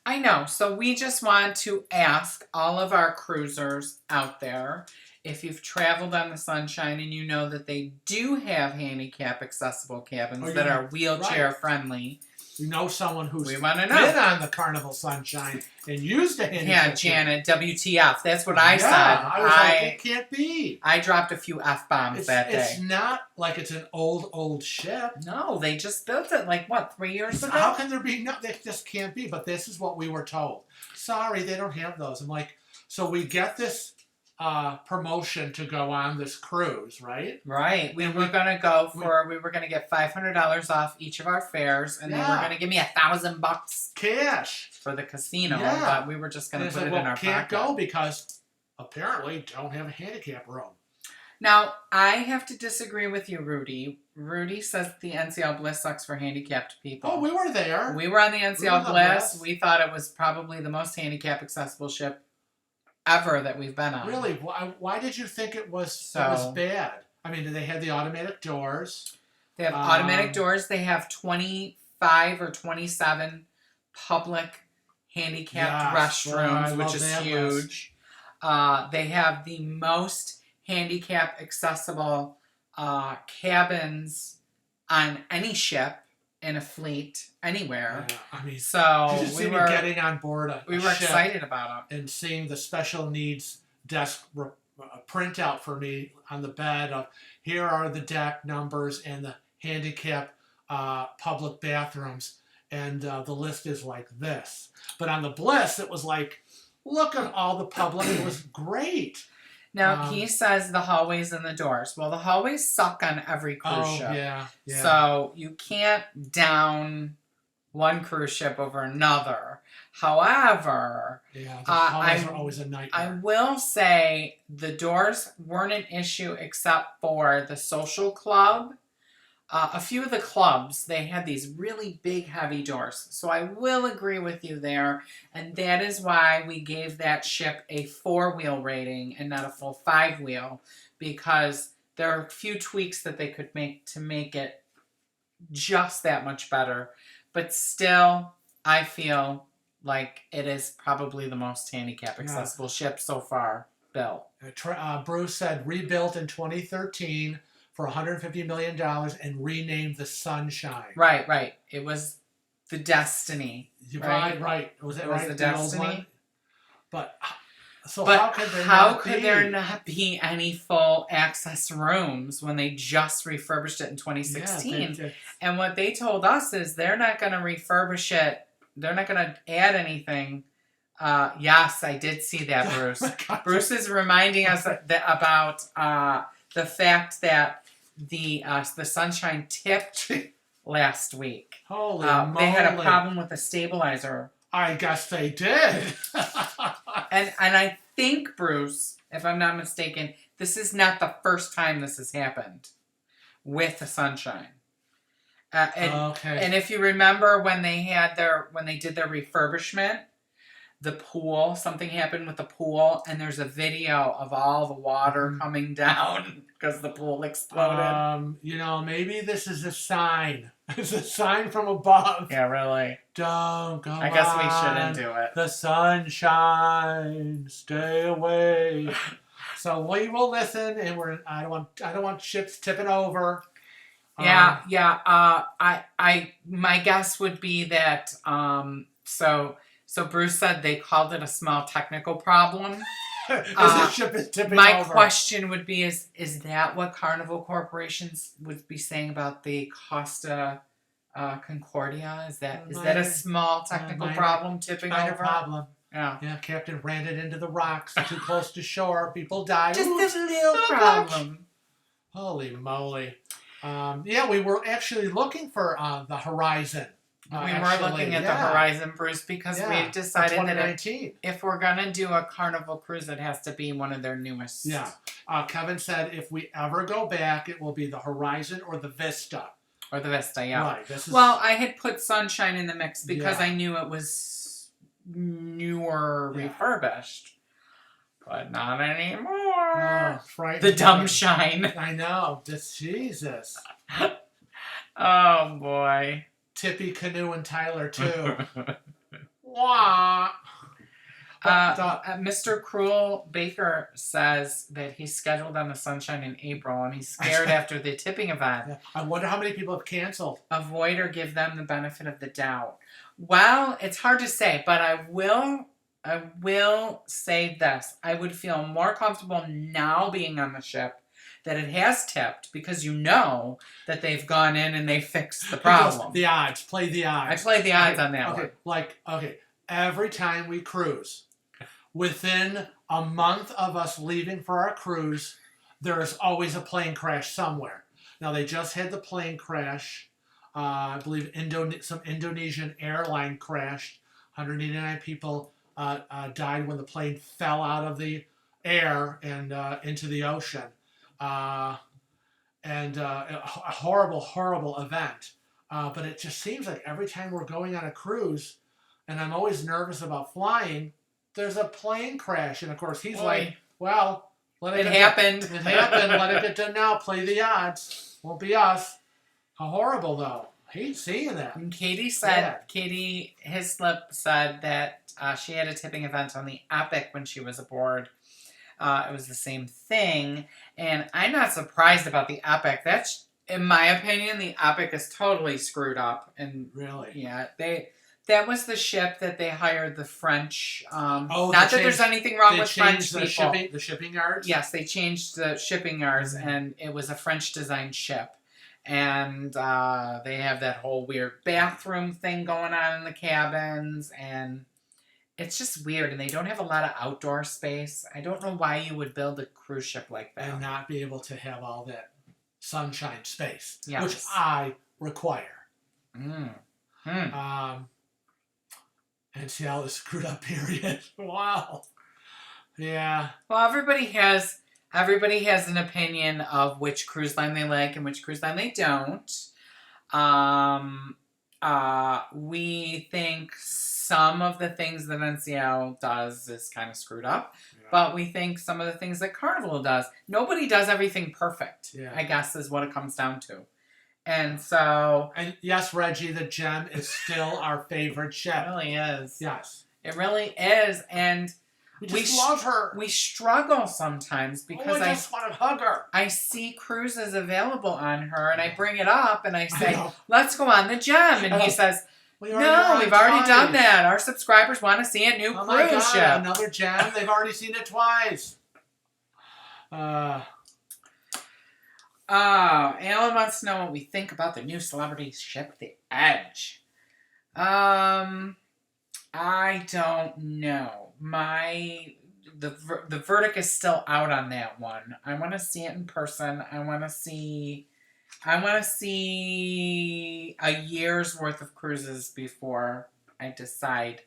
I know. So we just want to ask all of our cruisers out there, if you've traveled on the Sunshine and you know that they do have handicap accessible cabins that are wheelchair friendly. You know someone who's we want to know. been on the Carnival Sunshine and used a handicap. Yeah, Janet, WTF. That's what I said. I was like, it can't be. I dropped a few F-bombs that day. It's not like it's an old ship. No, they just built it like, what, 3 years ago? How can there be? No, that just can't be. But this is what we were told. Sorry, they don't have those. I'm like, so we get this promotion to go on this cruise, right? Right. We were going to get $500 off each of our fares, and they were going to give me $1,000 cash for the casino, but we were just going to put it in our can't pocket. go because apparently don't have a handicap room. Now, I have to disagree with you, Rudy. Rudy says the NCL Bliss sucks for handicapped people. Oh, we were there. We were on the NCL Bliss. We thought it was probably the most handicap accessible ship ever that we've been on. Really? Why did you think it was bad? I mean, do they have the automatic doors? They have automatic doors. They have 25 or 27 public handicapped restrooms, which is huge. They have the most handicap accessible cabins on any ship in a fleet anywhere. Yeah, I mean, so we were getting on board we were excited about it and seeing the special needs desk printout for me on the bed of here are the deck numbers and the handicap public bathrooms, and the list is like this. But on the Bliss, it was like, look at all the public. It was great. Now, he says the hallways and the doors. Well, the hallways suck on every cruise ship. Yeah. So you can't down one cruise ship over another. However, the hallways are always a nightmare. I will say the doors weren't an issue except for the social club. A few of the clubs, they had these really big, heavy doors. So I will agree with you there. And that is why we gave that ship a 4-wheel rating and not a full 5-wheel. Because there are a few tweaks that they could make to make it just that much better. But still, I feel like it is probably the most handicap accessible ship so far built. Bruce said rebuilt in 2013. For $150 million and renamed the Sunshine. Right. It was the Destiny. Right. Was it right? The Destiny. But how could there not be any full access rooms when they just refurbished it in 2016? Yeah, and what they told us is they're not going to refurbish it. They're not going to add anything. Yes, I did see that, Bruce. Bruce is reminding us about the fact that the Sunshine tipped last week. Holy moly. They had a problem with the stabilizer. I guess they did. and I think, Bruce, if I'm not mistaken, this is not the first time this has happened with the Sunshine. And if you remember when they did their refurbishment, the pool, something happened with the pool, and there's a video of all the water coming down because the pool exploded. Maybe this is a sign. It's a sign from above. Yeah, really. Don't go I guess we shouldn't do it. The Sunshine, stay away. So we will listen, and I don't want ships tipping over. My guess would be that So Bruce said they called it a small technical problem. The ship is tipping My over. question would be: Is that what Carnival corporations would be saying about the Costa Concordia? Is that a small technical problem tipping minor over? problem. Yeah. Yeah, Captain ran it into the rocks too close to shore. People died. Just this little problem. Holy moly. Yeah, we were actually looking for the horizon. We were looking at the horizon, Bruce, because we decided that if we're going to do a Carnival cruise, it has to be one of their newest. Yeah. Kevin said if we ever go back, it will be the Horizon or the Vista. Or the Vista, yeah. Right. Well, I had put Sunshine in the mix because I knew it was newer, refurbished. But not anymore. Right. The dumb shine. I know. Jesus. Oh, boy. Tippy, Canoe, and Tyler, too. Wah. Mr. Cruel Baker says that he's scheduled on the Sunshine in April, and he's scared after the tipping event. Yeah. I wonder how many people have canceled. Avoid or give them the benefit of the doubt. Well, it's hard to say, but I will say this. I would feel more comfortable now being on the ship that it has tipped because you know that they've gone in and they fixed the problem. The odds. Play the odds. I played the odds on that one. Every time we cruise, within a month of us leaving for our cruise, there's always a plane crash somewhere. Now, they just had the plane crash. I believe some Indonesian airline crashed. 189 people died when the plane fell out of the air and into the ocean. A horrible, horrible event. But it just seems like every time we're going on a cruise, and I'm always nervous about flying, there's a plane crash. And of course, he's like, well, let it happened. It happened. Let it get done now. Play the odds. Won't be us. How horrible, though. I hate seeing that. And Katie Hislop said that she had a tipping event on the Epic when she was aboard. It was the same thing. And I'm not surprised about the Epic. That's, in my opinion, the Epic is totally screwed up. And really? Yeah, that was the ship that they hired the French. Not that there's anything wrong with French people. The shipping yards? Yes, they changed the shipping yards, and it was a French-designed ship. And they have that whole weird bathroom thing going on in the cabins, and it's just weird. And they don't have a lot of outdoor space. I don't know why you would build a cruise ship like that. And not be able to have all that sunshine space, yes. Which I require. NCL is screwed up, period. Wow. Yeah. Well, everybody has an opinion of which cruise line they like and which cruise line they don't. We think some of the things that NCL does is kind of screwed up, but we think some of the things that Carnival does. Nobody does everything perfect, I guess is what it comes down to. And so... And yes, Reggie, the Gem is still our favorite ship. It really is. Yes. It really is, and... We love her. We struggle sometimes because I just want to hug her. I see cruises available on her, and I bring it up, and I say, let's go on the Gem. And he says, no, we've already done that. Our subscribers want to see a new cruise ship. Another Gem? They've already seen it twice. Alan wants to know what we think about the new celebrity ship, the Edge. I don't know. The verdict is still out on that one. I want to see it in person. I want to see a year's worth of cruises before I decide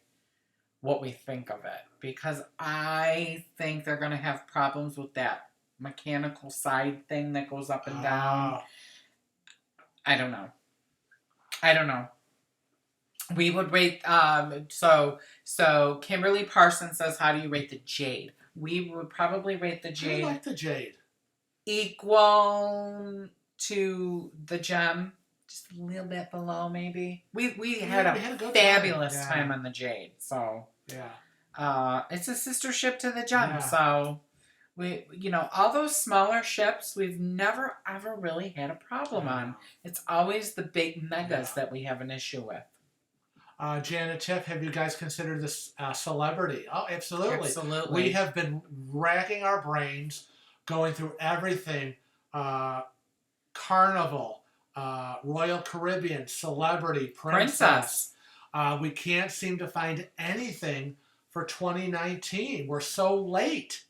what we think of it, because I think they're going to have problems with that mechanical side thing that goes up and down. I don't know. We would rate, so Kimberly Parsons says, how do you rate the Jade? We would probably rate the Jade. I like the Jade. Equal to the Gem. Just a little bit below, maybe. We had a fabulous time on the Jade, so. Yeah. It's a sister ship to the Gem, so. All those smaller ships, we've never, ever really had a problem on. It's always the big megas that we have an issue with. Janet Tiff, have you guys considered this celebrity? Oh, absolutely. Absolutely. We have been racking our brains, going through everything. Carnival, Royal Caribbean, Celebrity, Princess. We can't seem to find anything for 2019. We're so late.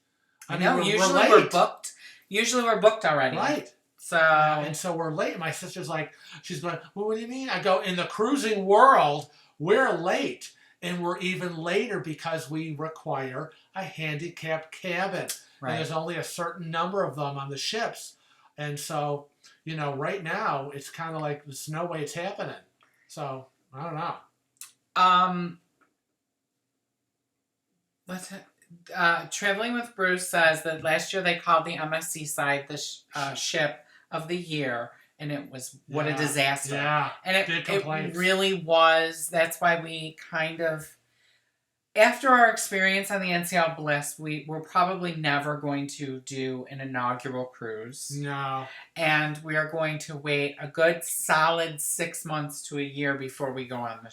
I know. Usually we're booked. Usually we're booked already. Right. So and so we're late. My sister's like, she's going, well, what do you mean? I go, in the cruising world, we're late. And we're even later because we require a handicapped cabin. Right. And there's only a certain number of them on the ships. And so, you know, right now, it's kind of like there's no way it's happening. So, I don't know. Traveling with Bruce says that last year they called the MSC side the ship of the year, and it was a disaster. Yeah, and it really was. That's why we kind of, after our experience on the NCL Bliss, we're probably never going to do an inaugural cruise. No. And we are going to wait a good solid 6 months to a year before we go on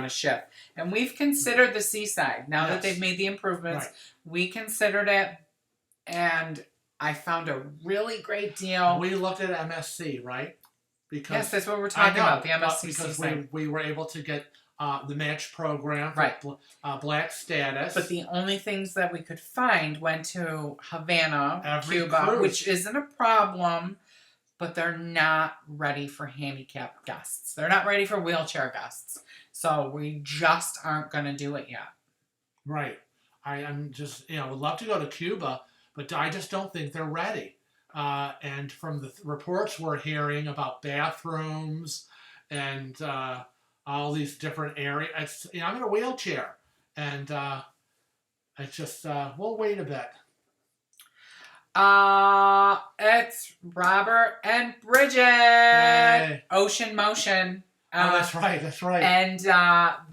a ship. And we've considered the seaside. Now that they've made the improvements, we considered it, and I found a really great deal. We looked at MSC, right? Because yes, that's what we're talking about, the MSC because seaside. we were able to get the match program for black status. But the only things that we could find went to Havana, Cuba, which isn't a problem, but they're not ready for handicapped guests. They're not ready for wheelchair guests. So we just aren't going to do it yet. Right. I'm just, would love to go to Cuba, but I just don't think they're ready. And from the reports we're hearing about bathrooms and all these different areas, I'm in a wheelchair, and it's just we'll wait a bit. It's Robert and Bridget. Yay. Ocean Motion. That's right. And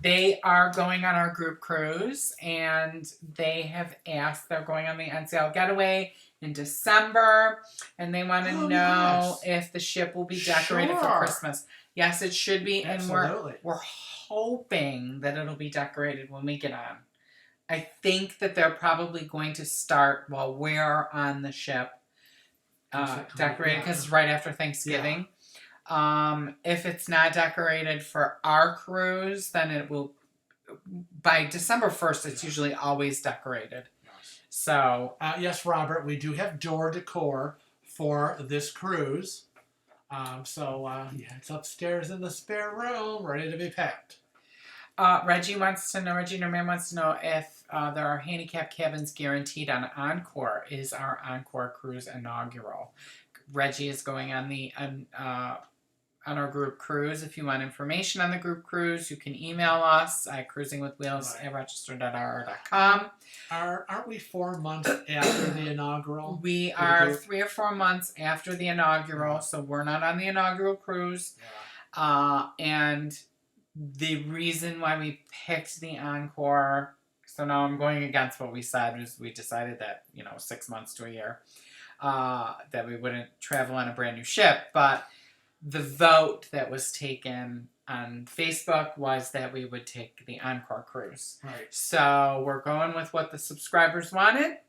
they are going on our group cruise, and they have asked, they're going on the NCL Getaway in December, and they want to know if the ship will be decorated for Christmas. Yes, it should be. Absolutely. And we're hoping that it'll be decorated when we get on. I think that they're probably going to start while we're on the ship decorating, because it's right after Thanksgiving. Yeah. If it's not decorated for our cruise, then it will, by December 1st, it's usually always decorated. Yes. So. Yes, Robert, we do have door decor for this cruise. It's upstairs in the spare room, ready to be packed. Reggie Norman wants to know if there are handicap cabins guaranteed on Encore. Is our Encore cruise inaugural? Reggie is going on the on our group cruise. If you want information on the group cruise, you can email us at cruisingwithwheels@rochester.r.com. Aren't we 4 months after the inaugural? We are 3 or 4 months after the inaugural, so we're not on the inaugural cruise. Yeah. And the reason why we picked the Encore, so now I'm going against what we said, was we decided that, 6 months to a year, that we wouldn't travel on a brand new ship, but the vote that was taken on Facebook was that we would take the Encore cruise. Right. So we're going with what the subscribers wanted,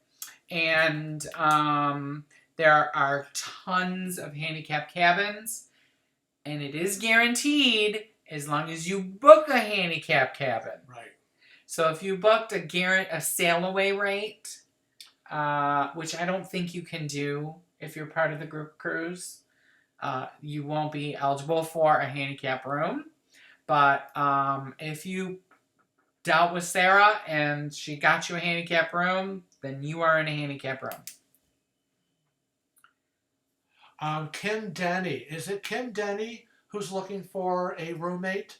and there are tons of handicapped cabins, and it is guaranteed as long as you book a handicapped cabin. Right. So if you booked a sail-away rate, which I don't think you can do if you're part of the group cruise, you won't be eligible for a handicap room. But if you dealt with Sarah and she got you a handicap room, then you are in a handicap room. Kim Denny. Is it Kim Denny who's looking for a roommate?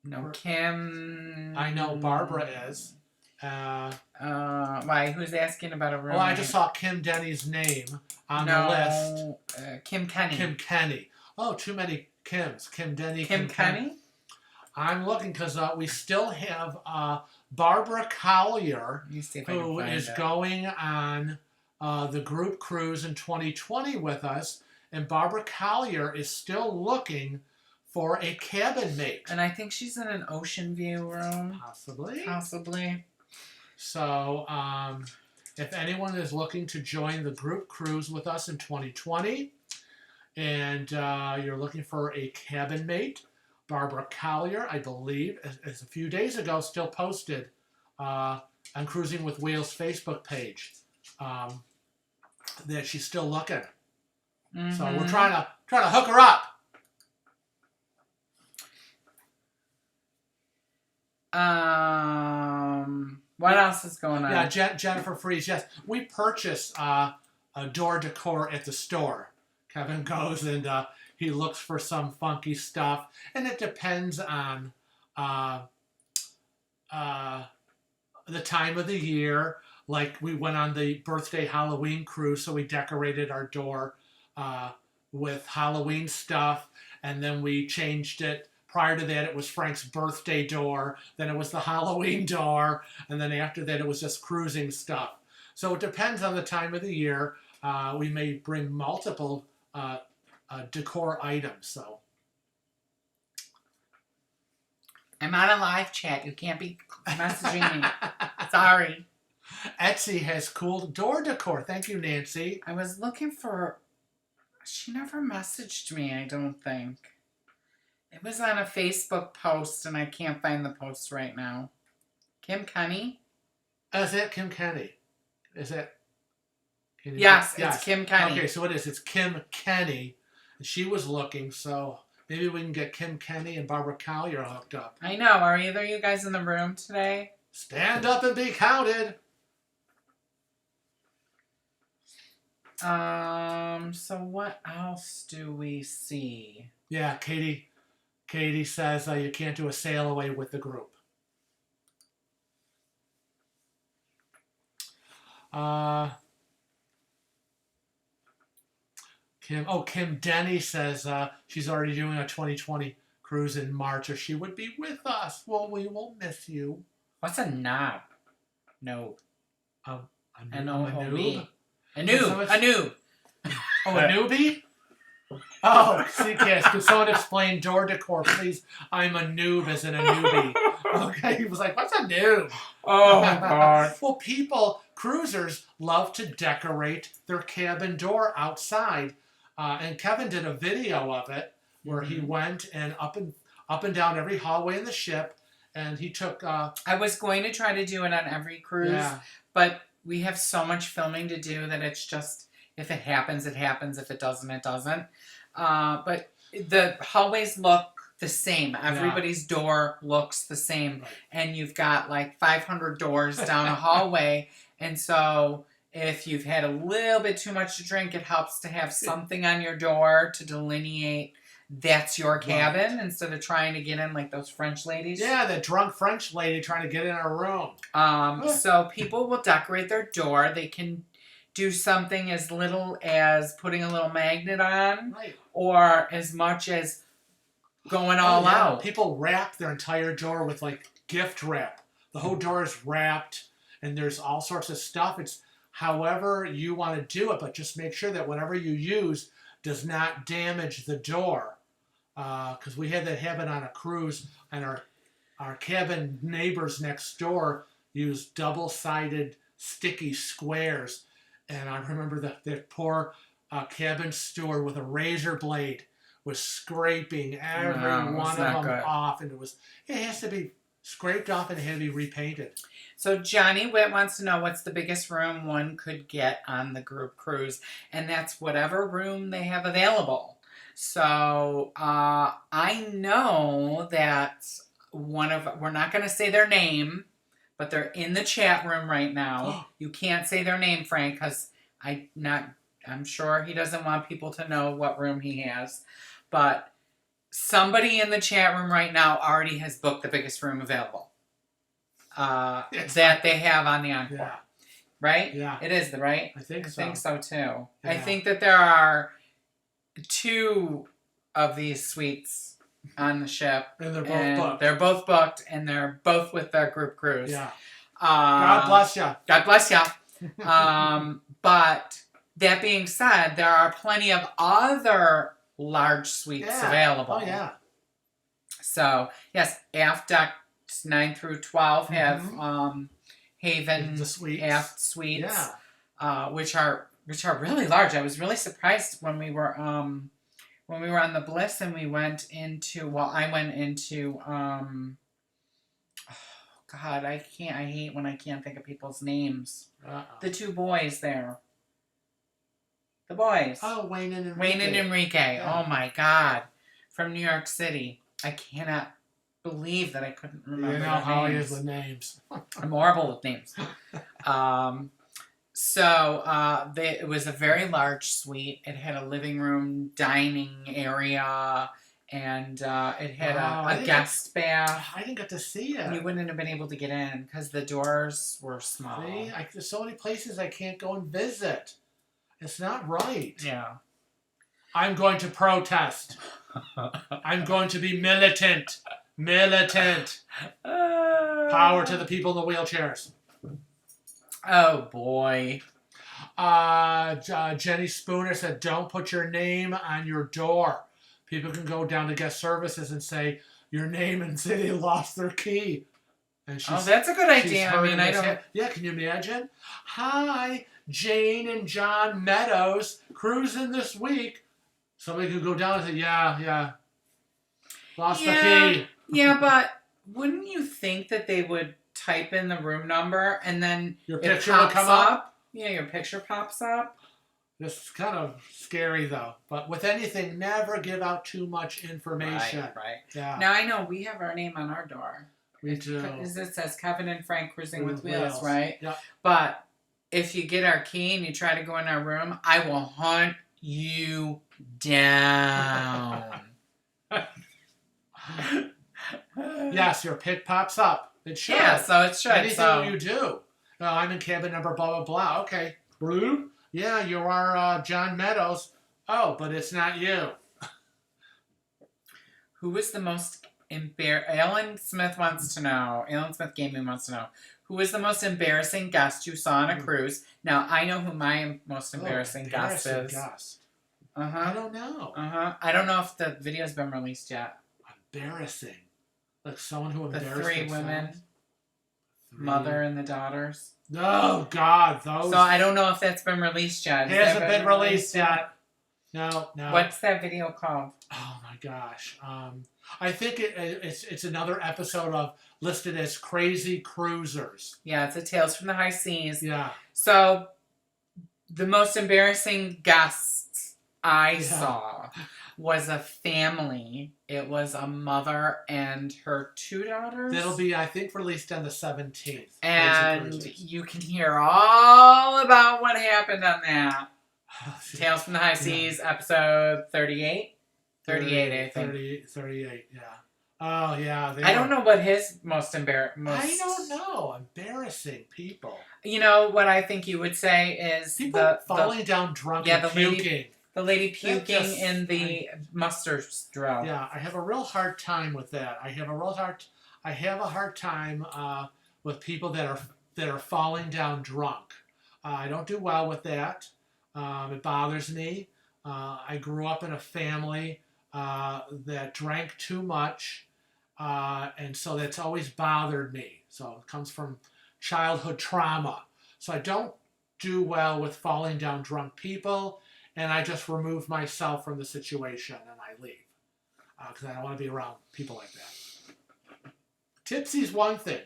No, Kim. I know Barbara is. Why? Who's asking about a roommate? Well, I just saw Kim Denny's name on the list. Kim Kenny. Kim Kenny. Oh, too many Kims. Kim Denny. Kim Kenny? I'm looking because we still have Barbara Collier, who is going on the group cruise in 2020 with us. And Barbara Collier is still looking for a cabin mate. And I think she's in an ocean view room. Possibly. So, if anyone is looking to join the group cruise with us in 2020, and you're looking for a cabin mate, Barbara Collier, I believe, as a few days ago, still posted on Cruising with Wheels Facebook page that she's still looking. Mm-hmm. So we're trying to hook her up. What else is going on? Yeah, Jennifer Fries. Yes, we purchased a door decor at the store. Kevin goes and he looks for some funky stuff, and it depends on the time of the year. Like, we went on the birthday Halloween cruise, so we decorated our door with Halloween stuff, and then we changed it. Prior to that, it was Frank's birthday door, then it was the Halloween door, and then after that, it was just cruising stuff. So it depends on the time of the year. We may bring multiple decor items. So I'm on a live chat. You can't be messaging me. Sorry. Etsy has cool door decor. Thank you, Nancy. I was looking for... She never messaged me, I don't think. It was on a Facebook post, and I can't find the post right now. Kim Kenny? Is it Kim Kenny? Is it? Yes, it's Kim Kenny. Okay, so it is. It's Kim Kenny. She was looking, so maybe we can get Kim Kenny and Barbara Collier hooked up. I know. Are either of you guys in the room today? Stand up and be counted. So what else do we see? Yeah, Katie says you can't do a sail away with the group. Kim Denny says she's already doing a 2020 cruise in March, or she would be with us. Well, we will miss you. What's a knob? No. A noob? A noob. Oh, a newbie? Oh, CKS, could someone explain door decor, please? I'm a noob as in a newbie. Okay, he was like, what's a noob? Oh, my God. Well, cruisers love to decorate their cabin door outside. And Kevin did a video of it where he went and up and down every hallway in the ship. And he took... I was going to try to do it on every cruise, but we have so much filming to do that it's just... If it happens, it happens. If it doesn't, it doesn't. But the hallways look the same. Everybody's door looks the same. Right. And you've got like 500 doors down a hallway. And so if you've had a little bit too much to drink, it helps to have something on your door to delineate that's your cabin instead of trying to get in like those French ladies. Yeah, the drunk French lady trying to get in our room. So people will decorate their door. They can do something as little as putting a little magnet on, or as much as going all out. People wrap their entire door with like gift wrap. The whole door is wrapped, and there's all sorts of stuff. It's however you want to do it, but just make sure that whatever you use does not damage the door. Because we had that happen on a cruise, and our cabin neighbors next door used double-sided sticky squares. And I remember that poor cabin steward with a razor blade was scraping every one of them off. And it has to be scraped off and it had to be repainted. So Johnny Witt wants to know what's the biggest room one could get on the group cruise. And that's whatever room they have available. So I know that we're not going to say their name, but they're in the chat room right now. You can't say their name, Frank, because I'm sure he doesn't want people to know what room he has. But somebody in the chat room right now already has booked the biggest room available that they have on the Encore. Yeah. Right? Yeah. It is, right? I think so. I think so, too. Yeah. I think that there are 2 of these suites on the ship. And they're both booked. They're both booked, and they're both with their group cruise. Yeah. God bless you. God bless you. But that being said, there are plenty of other large suites available. Oh, yeah. So yes, aft decks 9 through 12 have Haven The suites. aft suites, Yeah. which are really large. I was really surprised when we were on the Bliss and we went into. Well, I went into. God, I can't. I hate when I can't think of people's names. The two boys there. The boys. Oh, Wayne and Enrique. Wayne and Enrique. Yeah. Oh my God, from New York City. I cannot believe that I couldn't remember. You know their how he names. is with names. I'm horrible with names. It was a very large suite. It had a living room, dining area, and it had a guest bath. I didn't get to see it. You wouldn't have been able to get in because the doors were small. See, there's so many places I can't go and visit. It's not right. Yeah. I'm going to protest. I'm going to be militant. Militant. Power to the people in the wheelchairs. Oh, boy. Jenny Spooner said, don't put your name on your door. People can go down to guest services and say, your name and city lost their key. And that's a good idea. I mean, I don't... Yeah, can you imagine? Hi, Jane and John Meadows cruising this week. Somebody could go down and say, yeah. Lost the key. Yeah, but wouldn't you think that they would type in the room number and then your picture would come up? Yeah, your picture pops up. This is kind of scary, though. But with anything, never give out too much information. Right. Yeah. Now, I know we have our name on our door. Me too. It says Kevin and Frank Cruising with Wheels, right? Yeah. But if you get our key and you try to go in our room, I will hunt you down. Yes, your pic pops up. It should. Yeah, so it should. Anything you do. I'm in cabin number blah, blah, blah. Okay. Blue? Yeah, you are John Meadows. Oh, but it's not you. Who was the most Alan Smith wants to know. Alan Smith Gaming wants to know. Who was the most embarrassing guest you saw on a cruise? Now, I know who my most embarrassing guest is. I don't know. I don't know if the video's been released yet. Embarrassing. Like someone who embarrassed the three themselves. Women. Mother and the daughters. Oh, God. Those. So I don't know if that's been released yet. It hasn't been released yet. No. What's that video called? Oh, my gosh. I think it's another episode of listed as Crazy Cruisers. Yeah, it's a Tales from the High Seas. Yeah. So the most embarrassing guests I saw was a family. It was a mother and her two daughters. That'll be, I think, released on the 17th. And you can hear all about what happened on that. Tales from the High Seas, episode 38? 38, I think. 38, yeah. Oh, yeah. I don't know what his most embarrassing... I don't know. Embarrassing people. You know what I think you would say is... People falling down drunk and puking. The lady puking in the mustard straw. Yeah, I have a real hard time with that. I have a hard time with people that are falling down drunk. I don't do well with that. It bothers me. I grew up in a family that drank too much, and so that's always bothered me. So it comes from childhood trauma. So I don't do well with falling down drunk people. And I just remove myself from the situation and I leave. Because I don't want to be around people like that. Tipsy's one thing.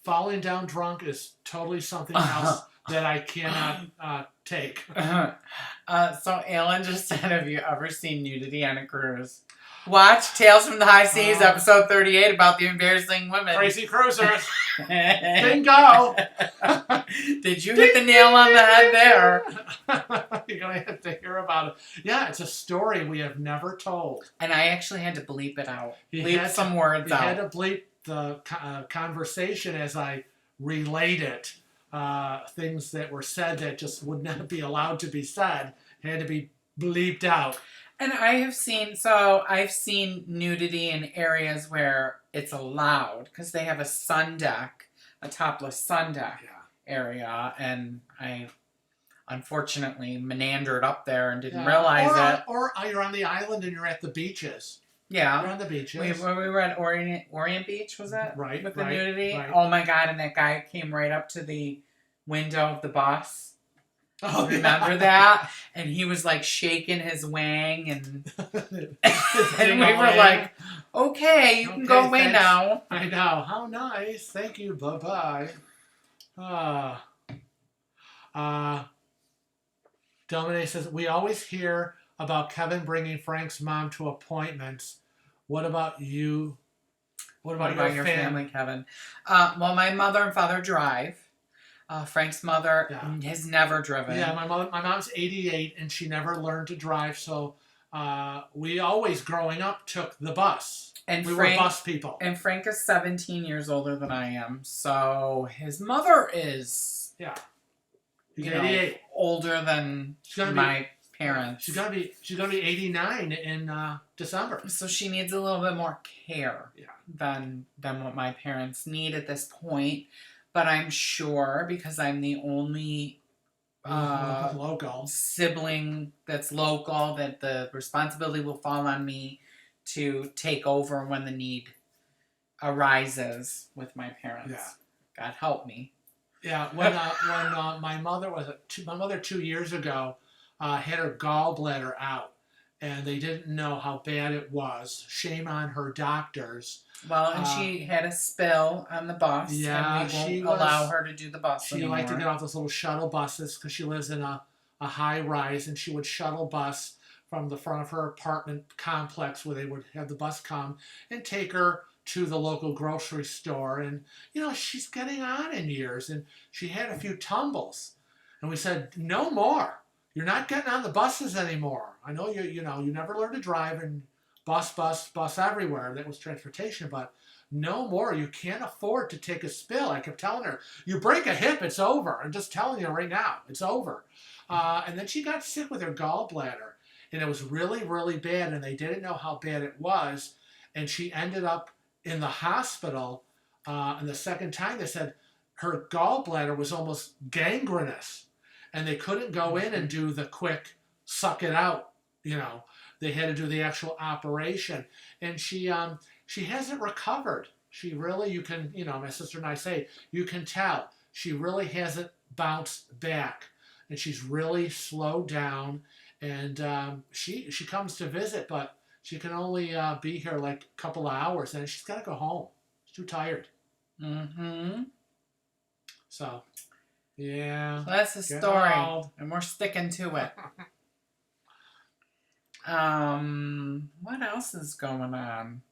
Falling down drunk is totally something else that I cannot take. So Alan just said, have you ever seen nudity on a cruise? Watch Tales from the High Seas, episode 38, about the embarrassing women. Crazy Cruisers. Bingo. Did you hit the nail on the head there? You're going to have to hear about it. Yeah, it's a story we have never told. And I actually had to bleep it out. Bleep some words out. I had to bleep the conversation as I relayed it. Things that were said that just would not be allowed to be said had to be bleeped out. And I've seen nudity in areas where it's allowed because they have a sun deck, a topless sun deck area, and I unfortunately menandered up there and didn't realize it. Or you're on the island and you're at the beaches. Yeah. We're on the beaches. We were at Orient Beach, was it? Right. With the nudity? Right. Oh my God, and that guy came right up to the window of the bus. Oh, remember that? And he was like shaking his wang, and and we were like, okay, you can go away now. I know. How nice. Thank you. Bye-bye. Dominique says, we always hear about Kevin bringing Frank's mom to appointments. What about you? What about your family, Kevin? Well, my mother and father drive. Frank's mother has never driven. Yeah, my mom's 88 and she never learned to drive, so we always, growing up, took the bus. And we were bus people. And Frank is 17 years older than I am, so his mother is 88, older than my parents. She's gonna be 89 in December. So she needs a little bit more care than what my parents need at this point. But I'm sure, because I'm the only local sibling that's local, that the responsibility will fall on me to take over when the need arises with my parents. Yeah. God help me. Yeah, when my mother 2 years ago had her gallbladder out, and they didn't know how bad it was. Shame on her doctors. Well, and she had a spill on the bus. Yeah, and we won't allow her to do the bus anymore. She liked to get off those little shuttle buses because she lives in a high rise, and she would shuttle bus from the front of her apartment complex where they would have the bus come and take her to the local grocery store. And, she's getting on in years, and she had a few tumbles. And we said, no more. You're not getting on the buses anymore. I know you never learned to drive, and bus everywhere. That was transportation, but no more. You can't afford to take a spill. I kept telling her, you break a hip, it's over. I'm just telling you right now, it's over. And then she got sick with her gallbladder, and it was really, really bad, and they didn't know how bad it was, and she ended up in the hospital, and the second time they said her gallbladder was almost gangrenous, and they couldn't go in and do the quick suck it out, They had to do the actual operation, and she hasn't recovered. She really, you can, my sister and I say, you can tell she really hasn't bounced back, and she's really slowed down. And she comes to visit, but she can only be here like a couple of hours, and she's got to go home. She's too tired. Mm-hmm. So, yeah. So that's the story, and we're sticking to it. What else is going on?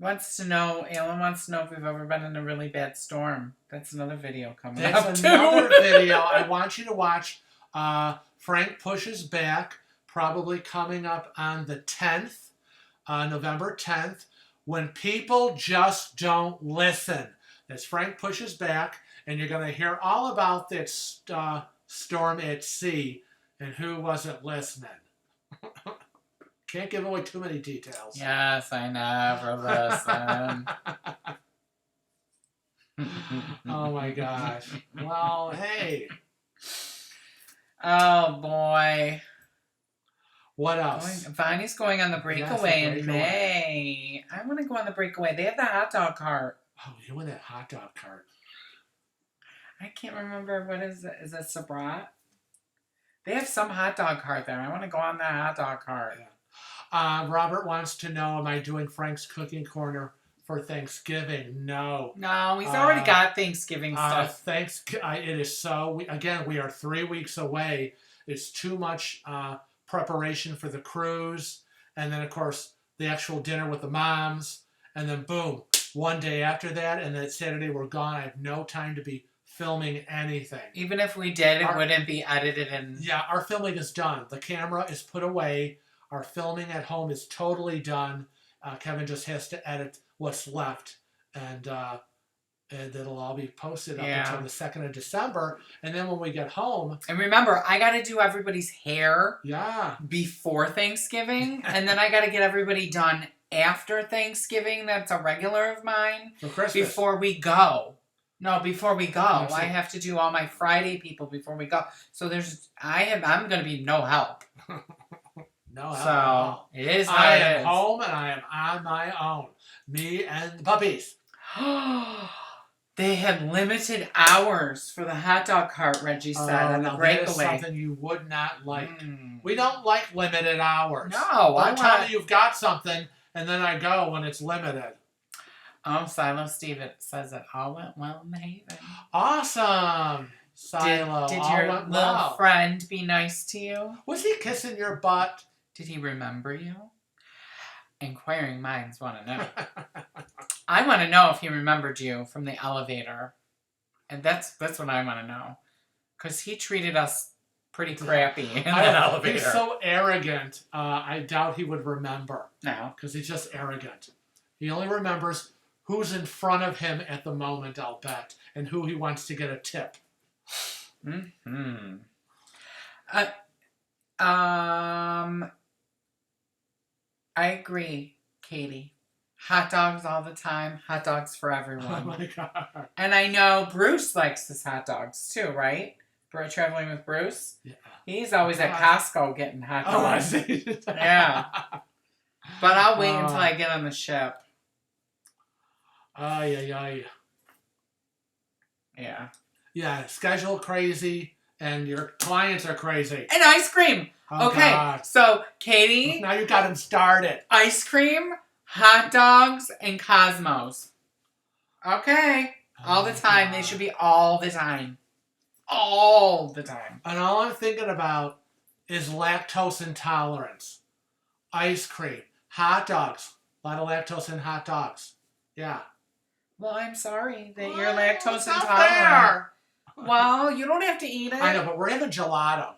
Alan wants to know if we've ever been in a really bad storm. That's another video coming up. That's another video I want you to watch. Frank Pushes Back, probably coming up on the 10th, November 10th, when people just don't listen. That's Frank Pushes Back, and you're going to hear all about that storm at sea and who wasn't listening. Can't give away too many details. Yes, I never listen. Oh my gosh. Well, hey. Oh boy. What else? Bonnie's going on the breakaway in May. I want to go on the breakaway. They have the hot dog cart. Oh, you want that hot dog cart? I can't remember. What is it? Is it Sabrat? They have some hot dog cart there. I want to go on that hot dog cart. Yeah. Robert wants to know, am I doing Frank's Cooking Corner for Thanksgiving? No. No, he's already got Thanksgiving stuff. It is so. We are 3 weeks away. It's too much preparation for the cruise. And then, of course, the actual dinner with the moms. And then, boom, one day after that. And then Saturday, we're gone. I have no time to be filming anything. Even if we did, it wouldn't be edited. Yeah, our filming is done. The camera is put away. Our filming at home is totally done. Kevin just has to edit what's left, and it'll all be posted up until the 2nd of December. And then when we get home... And remember, I got to do everybody's hair before Thanksgiving, and then I got to get everybody done after Thanksgiving. That's a regular of mine. For Christmas. Before we go. No, before we go. I have to do all my Friday people before we go. So I'm going to be no help. No So alcohol. it is I how it am is. home and I am on my own. Me and the puppies. They had limited hours for the hot dog cart, Reggie said, on the Now breakaway. that is something you would not like. Mm. We don't like limited hours. No, Don't tell me you've got something and then I go when it's limited. Oh, Silo Steve says it all went well in the Haven. Awesome. Silo, Did all your went little well. friend be nice to you? Was he kissing your butt? Did he remember you? Inquiring minds want to know. I want to know if he remembered you from the elevator. And that's what I want to know. Because he treated us pretty crappy in that elevator. He's so arrogant, I doubt he would remember. No. Because he's just arrogant. He only remembers who's in front of him at the moment, I'll bet, and who he wants to get a tip. Mm-hmm. I agree, Katie. Hot dogs all the time. Hot dogs for everyone. Oh my God. And I know Bruce likes his hot dogs too, right? Traveling with Bruce? Yeah. He's always at Costco getting hot dogs. Oh, I see. Yeah. But I'll wait until I get on the ship. Ay. Yeah. Yeah, schedule crazy, and your clients are crazy. And ice cream. Oh, okay, God. So Katie. Now you got him started. Ice cream, hot dogs, and Cosmos. Okay. All the time. They should be all the time. All the time. And all I'm thinking about is lactose intolerance. Ice cream, hot dogs. A lot of lactose in hot dogs. Yeah. Well, I'm sorry that you're lactose It's not intolerant. fair. Well, you don't have to eat it. I know, but we're having gelato.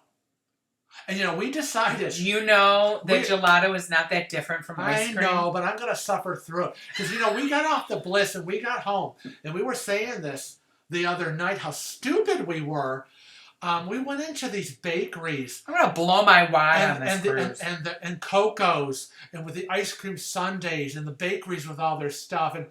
And, we decided. Do you know that gelato is not that different from ice cream? I know, but I'm going to suffer through it. Because, we got off the Bliss and we got home. And we were saying this the other night, how stupid we were. We went into these bakeries. I'm going to blow my wad on this cruise. And Coco's. And with the ice cream sundaes. And the bakeries with all their stuff. And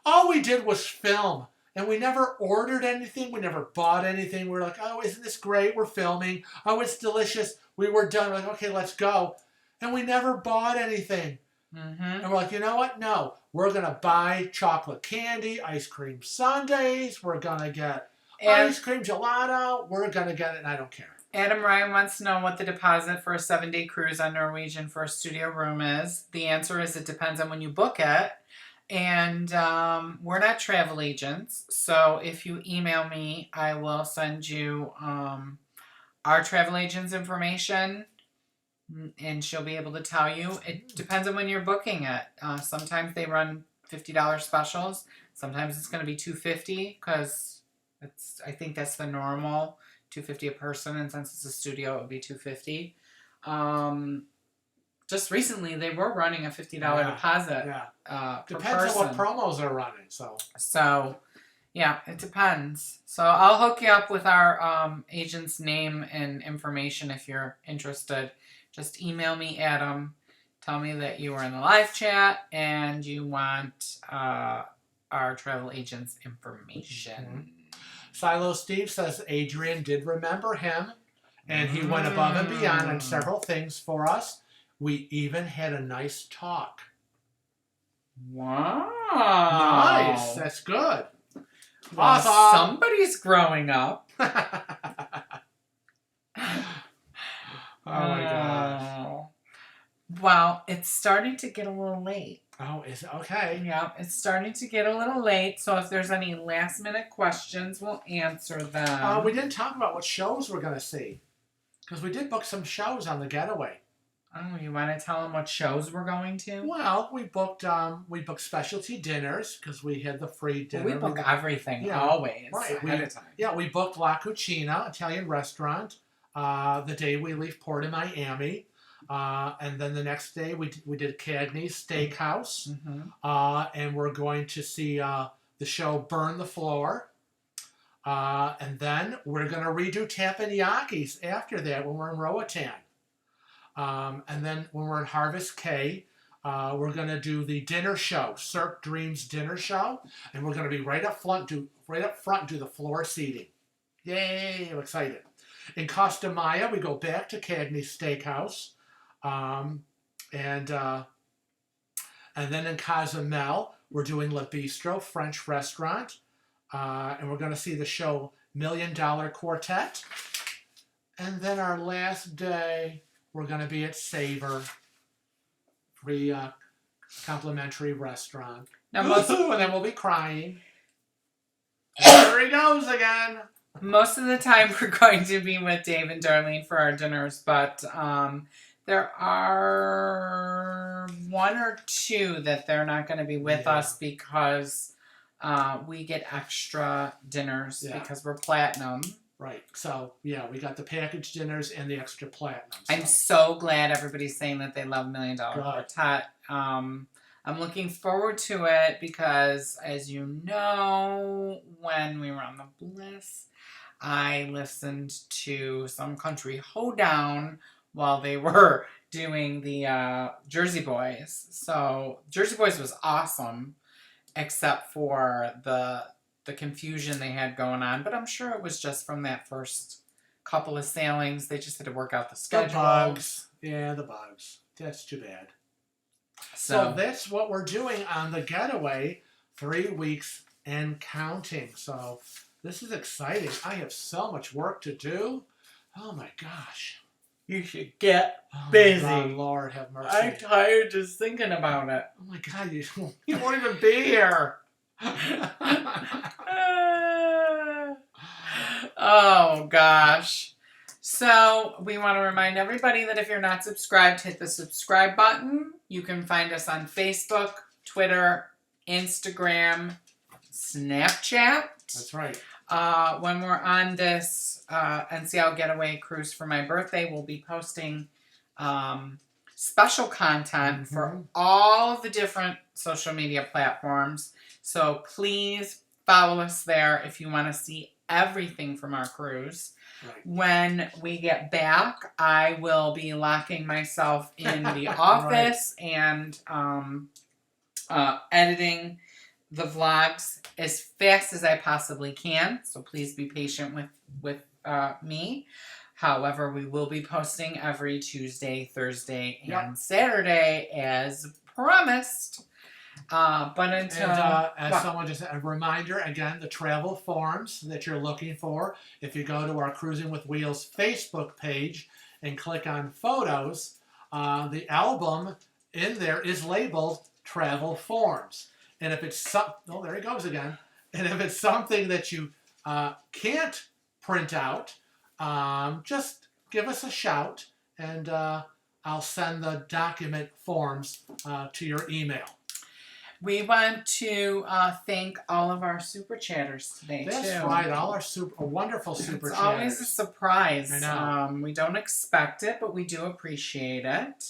all we did was film. And we never ordered anything. We never bought anything. We were like, oh, isn't this great? We're filming. Oh, it's delicious. We were done. We're like, okay, let's go. And we never bought anything. Mm-hmm. And we're like, you know what? No. We're going to buy chocolate candy, ice cream sundaes. We're going to get ice cream gelato. We're going to get it, and I don't care. Adam Ryan wants to know what the deposit for a 7-day cruise on Norwegian for a studio room is. The answer is it depends on when you book it. And we're not travel agents, so if you email me, I will send you our travel agent's information, and she'll be able to tell you. It depends on when you're booking it. Sometimes they run $50 specials. Sometimes it's going to be $250 because I think that's the normal, $250 a person, and since it's a studio, it would be $250. Just recently, they were running a $50 deposit. Yeah. Per Depends on person. what promos are running. So, yeah, it depends. So I'll hook you up with our agent's name and information if you're interested. Just email me, Adam. Tell me that you were in the live chat and you want our travel agent's information. Mm-hmm. Silo Steve says Adrian did remember him, and he went above and beyond on several things for us. We even had a nice talk. Wow. Nice. That's good. Well, Awesome. Somebody's growing up. Oh my gosh. Well, it's starting to get a little late. Oh, is it? Okay. Yeah, it's starting to get a little late. So if there's any last minute questions, we'll answer them. We didn't talk about what shows we're going to see. Because we did book some shows on the Getaway. Oh, you want to tell them what shows we're going to? Well, we booked specialty dinners because we had the free dinner. Well, we book everything always ahead of time. Yeah, we booked La Cucina, Italian restaurant, the day we leave Port of Miami. And then the next day we did Cagney's Steakhouse. Mm-hmm. And we're going to see the show Burn the Floor. And then we're going to redo Teppanyakis after that when we're in Roatan. And then when we're in Harvest Cay, we're going to do the dinner show, Cirque Dreams dinner show, and we're going to be right up front, do the floor seating. Yay! I'm excited. In Costa Maya, we go back to Cagney's Steakhouse. And then in Cozumel, we're doing Le Bistro French restaurant. And we're going to see the show $1 Million Quartet. And then our last day, we're going to be at Savor, free complimentary restaurant. Now, And then we'll be crying. And there he goes again. Most of the time, we're going to be with Dave and Darlene for our dinners, but there are one or two that they're not going to be with us because we get extra dinners because we're platinum. Right. So, yeah, we got the package dinners and the extra platinum. So. I'm so glad everybody's saying that they love $1 Million Quartet. I'm looking forward to it because, as you know, when we were on the Bliss, I listened to some country hoedown while they were doing the Jersey Boys. So Jersey Boys was awesome, except for the confusion they had going on. But I'm sure it was just from that first couple of sailings. They just had to work out the schedule. The bugs. Yeah, the bugs. That's too bad. So that's what we're doing on the Getaway, 3 weeks and counting. So this is exciting. I have so much work to do. Oh my gosh. You should get busy. My God, Lord have mercy. I'm tired just thinking about it. Oh my God, you won't even be here. Oh gosh. So we want to remind everybody that if you're not subscribed, hit the subscribe button. You can find us on Facebook, Twitter, Instagram, Snapchat. That's right. When we're on this NCL Getaway cruise for my birthday, we'll be posting special content for all the different social media platforms. So please follow us there if you want to see everything from our cruise. Right. When we get back, I will be locking myself in the office and editing the vlogs as fast as I possibly can. So please be patient with me. However, we will be posting every Tuesday, Thursday, and Saturday as promised. But until as someone just a reminder again, the travel forms that you're looking for. If you go to our Cruising with Wheels Facebook page and click on photos, the album in there is labeled travel forms. And if it's there he goes again. And if it's something that you can't print out, just give us a shout, and I'll send the document forms to your email. We want to thank all of our super chatters today, That's too. right, all our wonderful super it's chatters. Always a surprise. I know. We don't expect it, but we do appreciate it.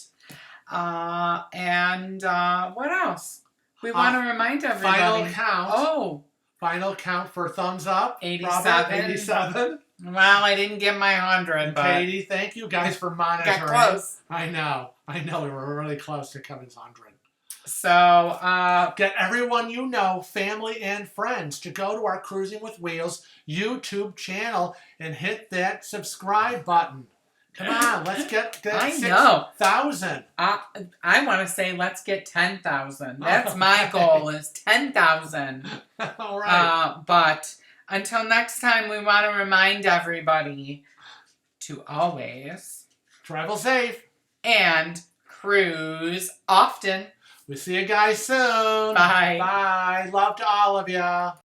And what else? We want to remind everybody. Final count. Oh. Final count for thumbs up. 87. Robert, 87. Well, I didn't get my 100, but Katie, thank you guys for monitoring. got close. I know. We were really close to Kevin's 100. So, get everyone you know, family and friends, to go to our Cruising with Wheels YouTube channel and hit that subscribe button. Come on, let's get 6,000. I want to say let's get 10,000. That's my goal, is 10,000. All right. But until next time, we want to remind everybody to always travel safe and cruise often. We'll see you guys soon. Bye. Bye. Love to all of you.